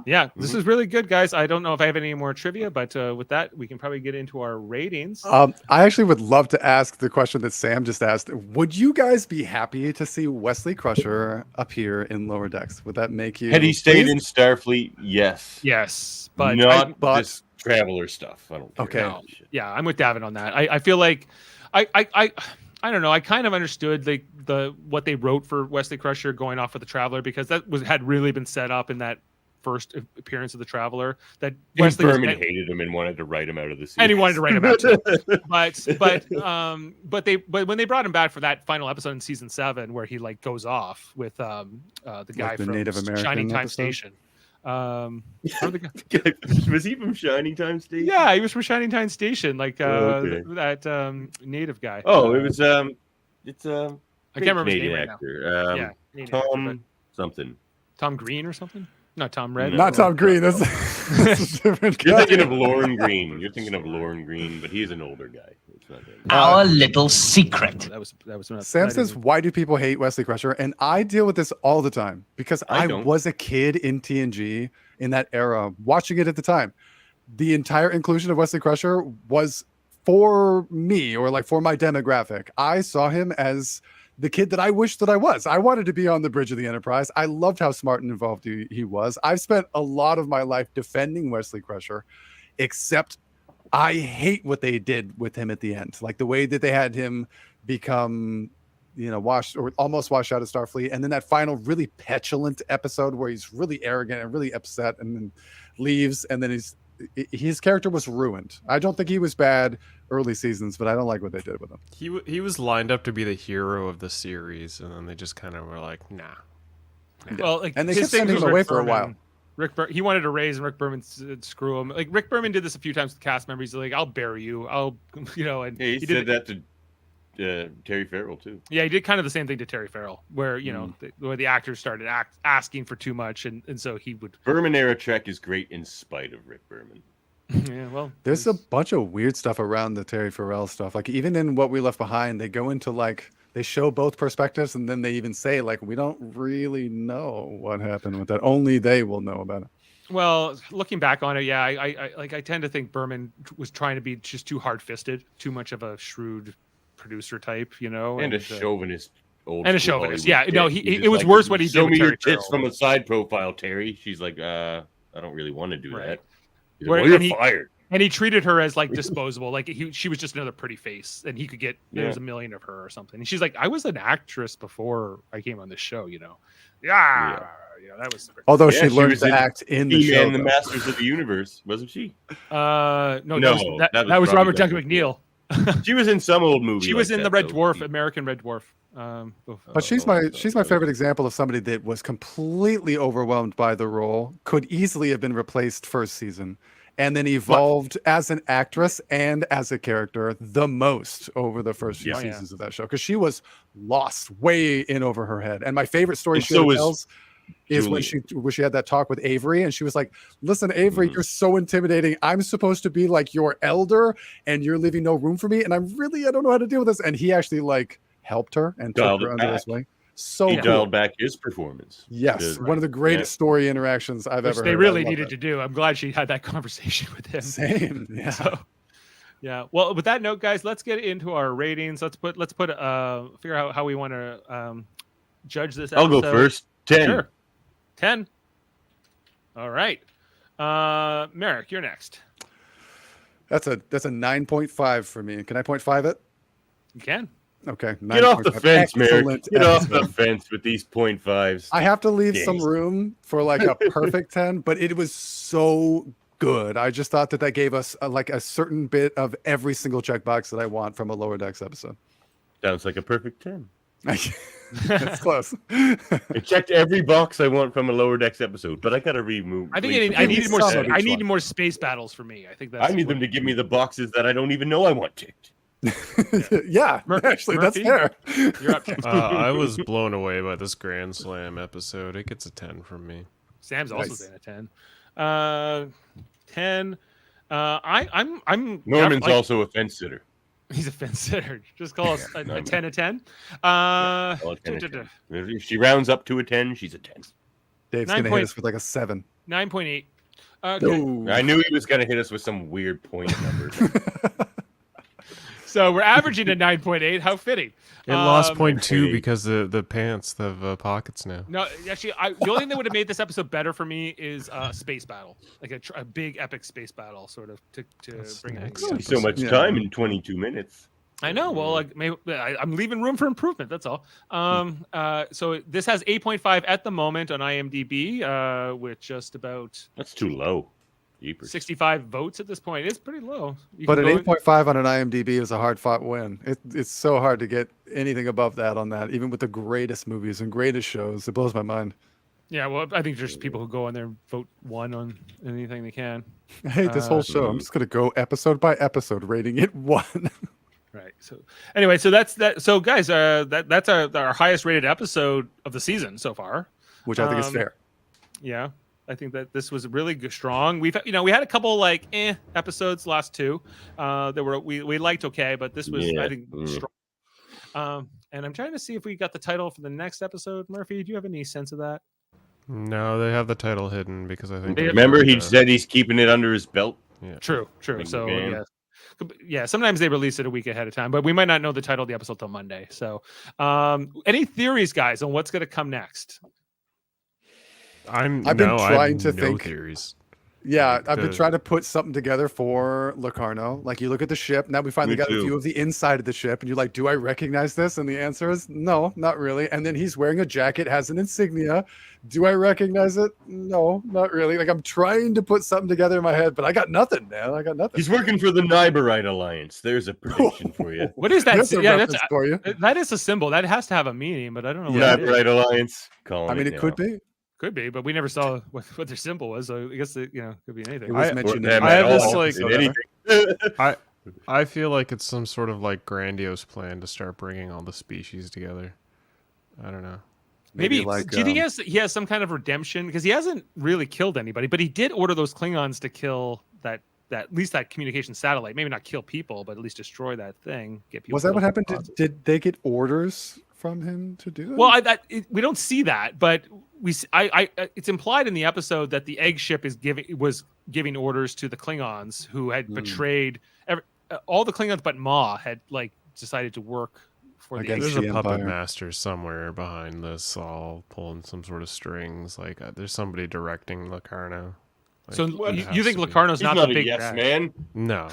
Yeah, this is really good, guys. I don't know if I have any more trivia, but with that, we can probably get into our ratings. I actually would love to ask the question that Sam just asked. Would you guys be happy to see Wesley Crusher appear in Lower Decks? Would that make you? Had he stayed in Starfleet? Yes. Yes, but not this Traveler stuff. I don't care. Okay. No. Yeah, I'm with Davan on that. I feel like I don't know. I kind of understood the what they wrote for Wesley Crusher going off with the Traveler, because that had really been set up in that first appearance of the Traveler. That Wesley Berman hated him and wanted to write him out of the series. And he wanted to write him out too. but when they brought him back for that final episode in season 7, where he like goes off with the guy from Native American Shining Time episode? Station. Was he from Shining Time Station? Yeah, he was from Shining Time Station, like that native guy. Oh, it was it's I can't remember his name right actor. now. Yeah, Tom something. Tom Green or something? Not Tom Red. Not Tom Green. That's a different guy. You're thinking of Lauren Green, but he's an older guy. It's not him. Our little secret. That was Sam says, why do people hate Wesley Crusher? And I deal with this all the time because I was a kid in TNG in that era, watching it at the time. The entire inclusion of Wesley Crusher was for me, or like for my demographic. I saw him as the kid that I wished that I was. I wanted to be on the bridge of the Enterprise. I loved how smart and involved he was. I've spent a lot of my life defending Wesley Crusher, except I hate what they did with him at the end. Like the way that they had him become, washed or almost washed out of Starfleet. And then that final really petulant episode where he's really arrogant and really upset and then leaves. And then his character was ruined. I don't think he was bad early seasons, but I don't like what they did with him. He was lined up to be the hero of the series, and then they just kind of were like, nah. Well, and they kept sending him away for a while. He wanted to raise, and Rick Berman said, screw him. Like Rick Berman did this a few times with cast members. He's like, I'll bury you. And he said that to Terry Farrell too. Yeah, he did kind of the same thing to Terry Farrell, where where the actors started asking for too much, and so he would. Berman era Trek is great in spite of Rick Berman. Yeah, well, there's a bunch of weird stuff around the Terry Farrell stuff. Like even in What We Left Behind, they go into they show both perspectives, and then they even say like, we don't really know what happened with that. Only they will know about it. Well, looking back on it, yeah, I tend to think Berman was trying to be just too hard-fisted, too much of a shrewd producer type, and a chauvinist. And a chauvinist, yeah. No, it was worse what he did. Show me your Terry tits from a side profile, Terry. She's like, I don't really want to do that. Where, you're fired. And he treated her as like disposable, like she was just another pretty face, and he could get there's a million of her or something. And she's like, I was an actress before I came on this show, Yeah, that was. Although she learned to act in the show, and the Masters of the Universe, wasn't she? No, that was Robert Duncan McNeil. She was in some old movie. She was in the Red Dwarf, American Red Dwarf. But she's my favorite example of somebody that was completely overwhelmed by the role, could easily have been replaced first season, and then evolved as an actress and as a character the most over the first few seasons of that show, because she was lost way in over her head. And my favorite story she tells is when she had that talk with Avery, and she was like, listen, Avery, you're so intimidating. I'm supposed to be like your elder, and you're leaving no room for me, and I don't know how to deal with this. And he actually helped her and took her under his wing. So he dialed back his performance. Yes, one of the greatest story interactions I've ever heard. They really needed to do. I'm glad she had that conversation with him. Same. Yeah. So, yeah. Well, with that note, guys, let's get into our ratings. Let's figure out how we want to judge this episode. I'll go first. 10. Sure. 10. All right. Maeric, you're next. That's a 9.5 for me. Can I 0.5 it? You can. Okay. Get off the fence, Maeric. Get off the fence with these 0.5s. I have to leave some room for like a perfect 10, but it was so good. I just thought that gave us a certain bit of every single checkbox that I want from a Lower Decks episode. Sounds like a perfect 10. That's close. I checked every box I want from a Lower Decks episode, but I gotta remove. I think I needed more. I needed more space battles for me. I think that's. I need them to give me the boxes that I don't even know I want ticked. Yeah, actually, that's fair. You're up. I was blown away by this Grand Slam episode. It gets a 10 from me. Sam's also saying a 10. 10. I'm. Norman's also a fence sitter. He's a fence sitter. Just call us a 10 a 10. If she rounds up to a 10, she's a 10. Dave's going to hit us with like a 7. 9.8. Okay. I knew he was going to hit us with some weird point number. So we're averaging a 9.8. How fitting. It lost 0.2 because the pants have pockets now. No, actually, the only thing that would have made this episode better for me is a space battle, like a big epic space battle, sort of to bring it. So much time in 22 minutes. I know. Well, I'm leaving room for improvement. That's all. So this has 8.5 at the moment on IMDb, with just about. That's too low. 65 votes at this point. It's pretty low. But an 8.5 on an IMDb is a hard-fought win. It's so hard to get anything above that on that, even with the greatest movies and greatest shows. It blows my mind. Yeah, well, I think there's people who go in there and vote 1 on anything they can. I hate this whole show. I'm just going to go episode by episode, rating it 1. Right. So anyway, so that's that. So guys, that's our highest rated episode of the season so far, which I think is fair. Yeah. I think that this was really strong. We had a couple like episodes, last 2, that we liked okay, but this was I think strong. And I'm trying to see if we got the title for the next episode. Murphy, do you have any sense of that? No, they have the title hidden because I think. Remember, he said he's keeping it under his belt. Yeah. True. So yeah. Sometimes they release it a week ahead of time, but we might not know the title of the episode till Monday. So, any theories, guys, on what's going to come next? I've been trying to think. Theories. Yeah, I've been trying to put something together for Locarno. Like, you look at the ship. Now we finally got a view of the inside of the ship, and you're like, do I recognize this? And the answer is no, not really. And then he's wearing a jacket, has an insignia. Do I recognize it? No, not really. Like, I'm trying to put something together in my head, but I got nothing, man. I got nothing. He's working for the Nyberite Alliance. There's a prediction for you. What is that? That's for you. That is a symbol. That has to have a meaning, but I don't know what Nyberite Alliance. It could be. Could be, but we never saw what their symbol was. So I guess it could be anything. I have this I feel like it's some sort of like grandiose plan to start bringing all the species together. I don't know. Maybe like, do you think he has some kind of redemption, because he hasn't really killed anybody, but he did order those Klingons to kill that at least that communication satellite. Maybe not kill people, but at least destroy that thing. Get people. Was that what happened? Did they get orders from him to do that? Well, we don't see that, but it's implied in the episode that the egg ship was giving orders to the Klingons who had betrayed all the Klingons, but Ma had decided to work for the egg ship. There's a puppet master somewhere behind this, all pulling some sort of strings. There's somebody directing Locarno. So you think Locarno's not the big bad? Man? No,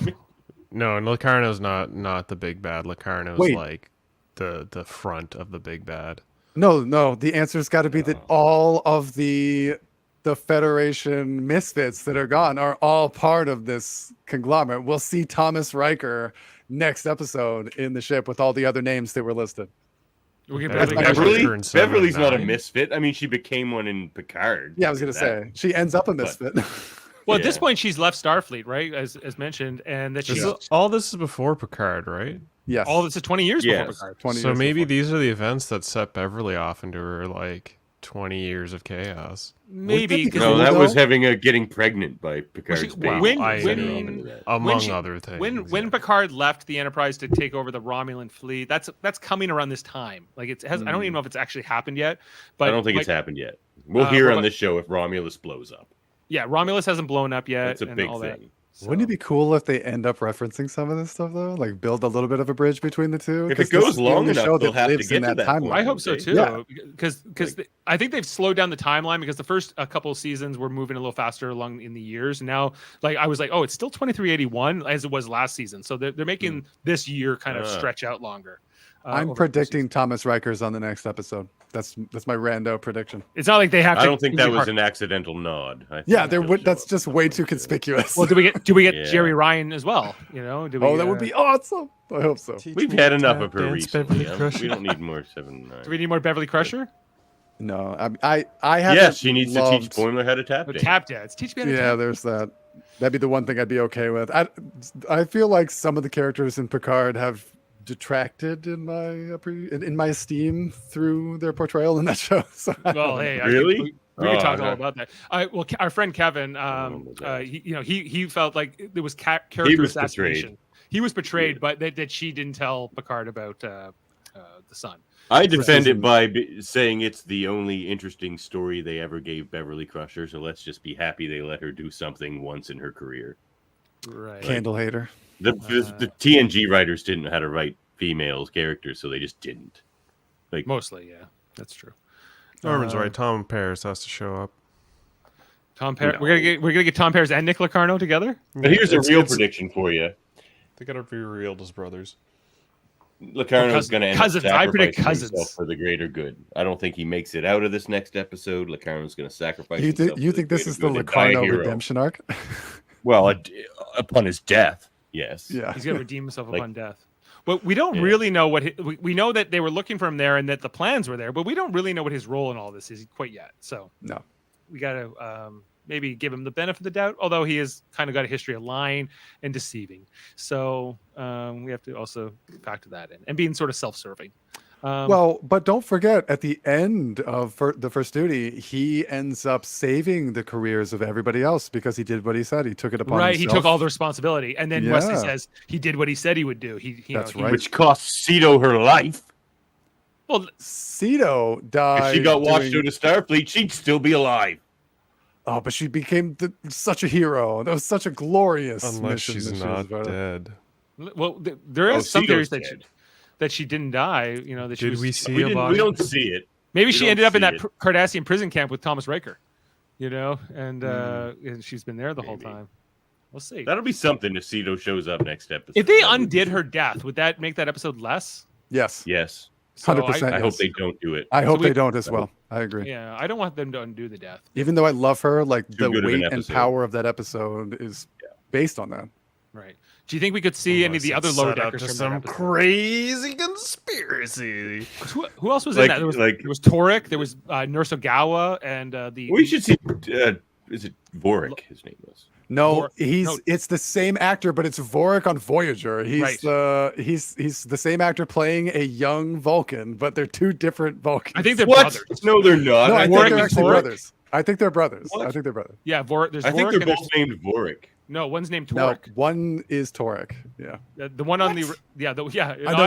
and Locarno's not the big bad. Locarno's like the front of the big bad. No. The answer's got to be that all of the Federation misfits that are gone are all part of this conglomerate. We'll see Thomas Riker next episode in the ship with all the other names that were listed. Beverly's not a misfit. I mean, she became one in Picard. Yeah, I was going to say she ends up a misfit. Well, at this point, she's left Starfleet, right? As mentioned, and that all this is before Picard, right? Yes. All this is 20 years before Picard. 20 so years maybe before. These are the events that set Beverly off into her 20 years of chaos. Maybe that was getting pregnant by Picard's baby. Among other things. When Picard left the Enterprise to take over the Romulan fleet, that's coming around this time. I don't even know if it's actually happened yet. But I don't think it's happened yet. We'll hear on this show if Romulus blows up. Yeah, Romulus hasn't blown up yet. That's a big thing. So. Wouldn't it be cool if they end up referencing some of this stuff though? Like build a little bit of a bridge between the two. If it goes long enough, they'll have to get to that timeline. I hope so too. Because I think they've slowed down the timeline, because the first couple of seasons were moving a little faster along in the years. And now, I was it's still 2381 as it was last season. So they're making this year kind of stretch out longer. I'm predicting Thomas Riker's on the next episode. That's my rando prediction. It's not like they have to. I don't think that was an accidental nod. That's just way too conspicuous. Well, do we get Jerry Ryan as well? You know? That would be awesome. I hope so. We've had enough of her recently. We don't need more 7-9. Do we need more Beverly Crusher? No, I haven't. Yes, she needs to teach Boimler how to tap dance. Tap dance. Teach me how to tap dance. There's that. That'd be the one thing I'd be okay with. I feel like some of the characters in Picard have detracted in my esteem through their portrayal in that show. So well, hey, really? We could talk all about that. Our friend Kevin, he felt like there was character assassination. He was betrayed, but that she didn't tell Picard about the son. I defend it by saying it's the only interesting story they ever gave Beverly Crusher. So let's just be happy they let her do something once in her career. Right. Candle hater. The TNG writers didn't know how to write female characters, so they just didn't. Mostly, yeah, that's true. Norman's right. Tom Paris has to show up. Tom Paris. No. We're gonna get Tom Paris and Nick Locarno together. But here's a real prediction for you. They gotta be real as brothers. Locarno's going to end up sacrificing himself for the greater good. I don't think he makes it out of this next episode. Locarno's going to sacrifice himself. You think this is the Locarno redemption arc? Well, upon his death, yes. Yeah. He's going to redeem himself upon death. But we don't really know what we know that they were looking for him there and that the plans were there, but we don't really know what his role in all this is quite yet. So no, we got to maybe give him the benefit of the doubt, although he has kind of got a history of lying and deceiving. So we have to also factor that in and being sort of self-serving. But don't forget, at the end of the first duty, he ends up saving the careers of everybody else because he did what he said. He took it upon himself. He took all the responsibility. And then Wesley says he did what he said he would do. Which cost Cedo her life. Well, Cedo died. If she got washed through the Starfleet, she'd still be alive. Oh, but she became such a hero. That was such a glorious Unless she's not dead. Well, there is some theories that she didn't die. You know, that she we see a body? We don't see it. Maybe she ended up in that Cardassian prison camp with Thomas Riker. You know, and she's been there the whole time. We'll see. That'll be something if Cedo shows up next episode. If they undid her death, would that make that episode less? Yes. 100%. I hope they don't do it. I hope they don't as well. I agree. Yeah, I don't want them to undo the death. Even though I love her, like the weight and power of that episode is based on that. Right. Do you think we could see any of the other lower deckers from some crazy conspiracy? Who else was in that? There was Torek. There was Nurse Ogawa, and We should see. Is it Vorik? His name was. No, it's the same actor, but it's Vorik on Voyager. He's the same actor playing a young Vulcan, but they're two different Vulcans. I think they're brothers. No, they're not. No, I think they're actually brothers. I think they're brothers. What? I think they're brothers. Yeah, Vorik. I think they're both named Vorik. No, one's named Torek. No, one is Torek. Yeah. The one on I know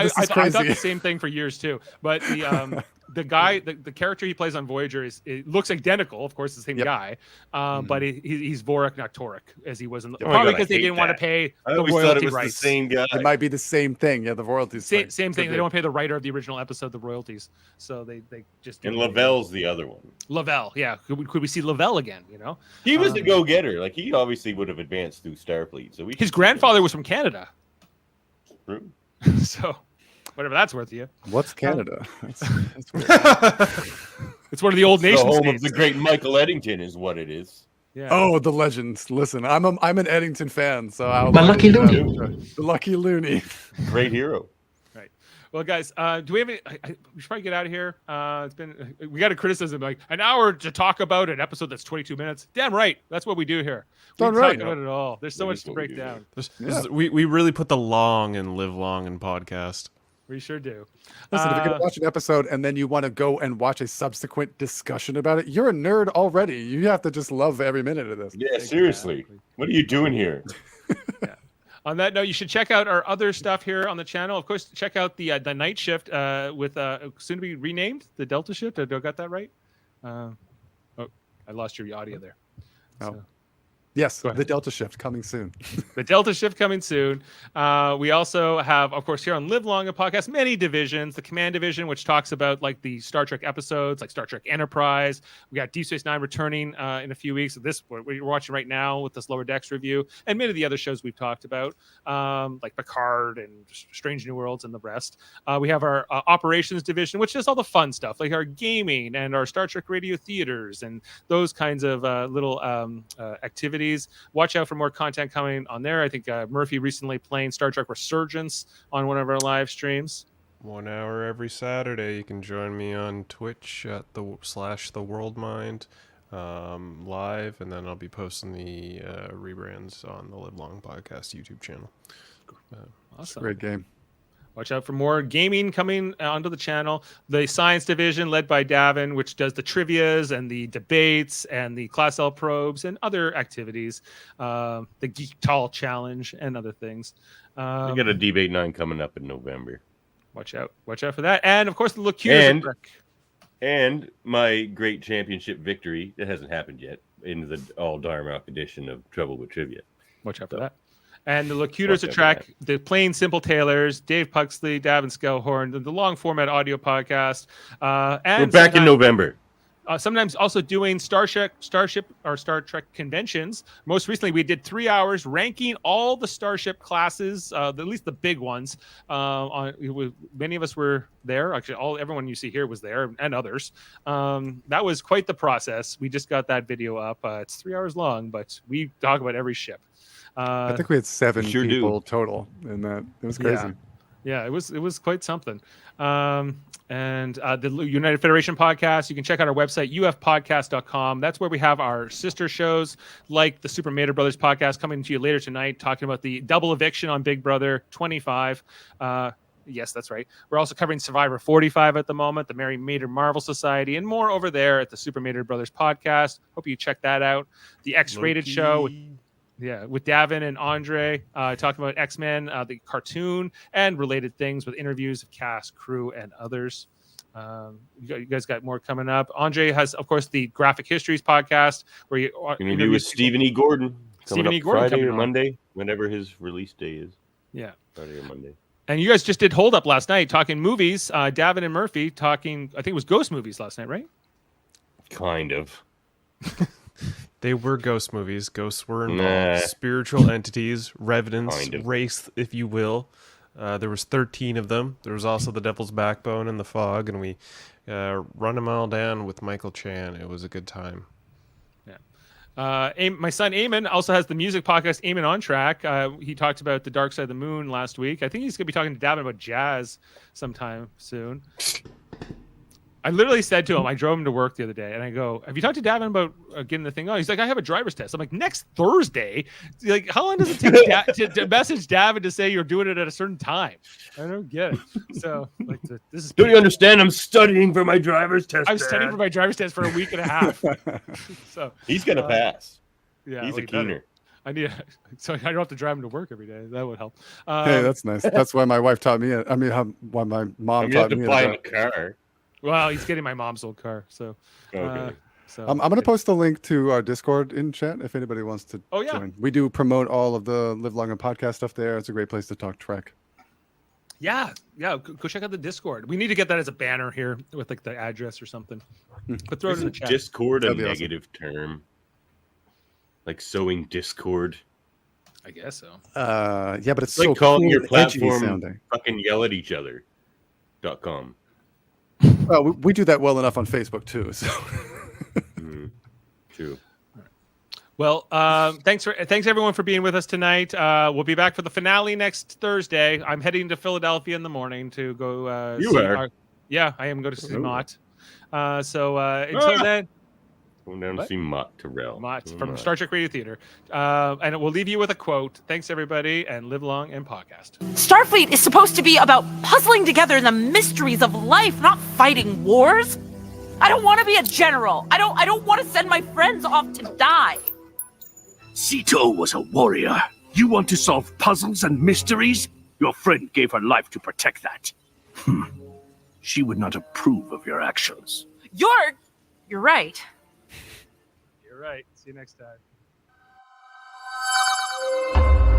this is crazy. I thought the same thing for years too. But the guy, the character he plays on Voyager it looks identical. Of course, the same guy. But he's Vorik, not Torek, as he was in the. Probably because they didn't want to pay the royalty rights. The same guy. It might be the same thing. Yeah, the royalties. Same thing. They don't want to pay the writer of the original episode the royalties, so they just. And Lavelle's the other one. Lavelle, yeah. Could we see Lavelle again? You know, he was the go-getter. Like he obviously would have advanced through Starfleet. So his grandfather was from Canada. True. So, whatever that's worth to you. What's Canada? That's it's one of the old nations. The home of the great Michael Eddington is what it is. Yeah. Oh, the legends. Listen, I'm an Eddington fan, so I'll Lucky Looney. The Lucky Looney. Great hero. Right. Well, guys, do we have any? We should probably get out of here. We got a criticism like an hour to talk about an episode that's 22 minutes. Damn right. That's what we do here. We don't talk about it all. There's so much to break down. We really put the long and live long in podcast. We sure do. Listen, if you're going to watch an episode and then you want to go and watch a subsequent discussion about it, you're a nerd already. You have to just love every minute of this. Yeah, seriously. What are you doing here? Yeah. On that note, you should check out our other stuff here on the channel. Of course, check out the night shift with soon to be renamed the Delta shift. I got that right? I lost your audio there. Oh. Yes, the Delta Shift coming soon. The Delta Shift coming soon. We also have, of course, here on Live Long and Podcast, many divisions. The Command Division, which talks about like the Star Trek episodes, like Star Trek Enterprise. We got Deep Space Nine returning in a few weeks. This what we're watching right now with this Lower Decks review, and many of the other shows we've talked about, like Picard and Strange New Worlds and the rest. We have our Operations Division, which does all the fun stuff, like our gaming and our Star Trek radio theaters and those kinds of little activities. Watch out for more content coming on there. I think Murphy recently playing Star Trek Resurgence on one of our live streams. 1 hour every Saturday. You can join me on Twitch at /TheWorldMind live, and then I'll be posting the rebrands on the Live Long Podcast YouTube channel. Awesome. Great game. Watch out for more gaming coming onto the channel. The Science Division, led by Davan, which does the trivias and the debates and the Class L probes and other activities. The Geek Tall Challenge and other things. We got a Debate 9 coming up in November. Watch out for that. And of course, the Locutors. And my great championship victory that hasn't happened yet in the all Darmok edition of Trouble with Trivia. Watch out for that. And the Locutors of Trek, the Plain Simple Tailors, Dave Puxley, Davan Skelhorn, the long format audio podcast. And we're back in November. Sometimes also doing Starship or Star Trek conventions. Most recently, we did 3 hours ranking all the Starship classes, at least the big ones. Many of us were there. Actually, everyone you see here was there, and others. That was quite the process. We just got that video up. It's 3 hours long, but we talk about every ship. I think we had 7 people total in that. It was crazy. Yeah, it was quite something. And the United Federation podcast, you can check out our website, ufpodcast.com. That's where we have our sister shows like the Super Mater Brothers podcast coming to you later tonight, talking about the double eviction on Big Brother 25. Yes, that's right. We're also covering Survivor 45 at the moment, the Mary Mater Marvel Society, and more over there at the Super Mater Brothers podcast. Hope you check that out. The X-Rated show with Davan and Andre talking about X-Men, the cartoon, and related things with interviews of cast, crew, and others. You guys got more coming up. Andre has, of course, the Graphic Histories podcast where you interview with Stephen E. Gordon. Stephen E. Gordon Friday or Monday, whenever his release day is. Yeah, Friday or Monday. And you guys just did Hold Up last night talking movies. Davan and Murphy talking, I think it was ghost movies last night, right? Kind of. They were ghost movies. Ghosts were involved. Spiritual entities, revenants, race, if you will. There was 13 of them. There was also the Devil's Backbone and the Fog, and we run them all down with Michael Chan. It was a good time. Yeah. My son Eamon also has the music podcast Eamon on Track. He talked about the Dark Side of the Moon last week. I think he's going to be talking to Davan about jazz sometime soon. I literally said to him, I drove him to work the other day, and I go, "Have you talked to Davan about getting the thing on?" He's like, "I have a driver's test." I'm like, "Next Thursday?" Like, how long does it take to message Davan to say you're doing it at a certain time? I don't get it. So, like, this is. Don't you understand? I'm studying for my driver's test. I'm studying for my driver's test for a week and a half. So he's gonna pass. Yeah, he's a keener. So I don't have to drive him to work every day. That would help. Hey, that's nice. That's why my wife taught me. Why my mom taught me. You have to buy him a car. Well, he's getting my mom's old car, so. Okay. I'm going to post the link to our Discord in chat if anybody wants to join. We do promote all of the Live Long and podcast stuff there. It's a great place to talk Trek. Yeah. Go check out the Discord. We need to get that as a banner here with like the address or something. But throw it in the chat. Discord a negative term? Like sowing discord? I guess so. Yeah, but it's like so calling cool your platform sounding. Fucking yell at each other.com. Well, we do that well enough on Facebook too. So. True. Well, thanks everyone for being with us tonight. We'll be back for the finale next Thursday. I'm heading to Philadelphia in the morning to go. I am going to see Mott. Until then. Going down to see Mott Terrell. Mott from Star Trek Radio Theater. And we'll leave you with a quote. Thanks, everybody, and live long and podcast. Starfleet is supposed to be about puzzling together the mysteries of life, not fighting wars. I don't want to be a general. I don't want to send my friends off to die. Sito was a warrior. You want to solve puzzles and mysteries? Your friend gave her life to protect that. She would not approve of your actions. You're right. You're right. See you next time. Bye.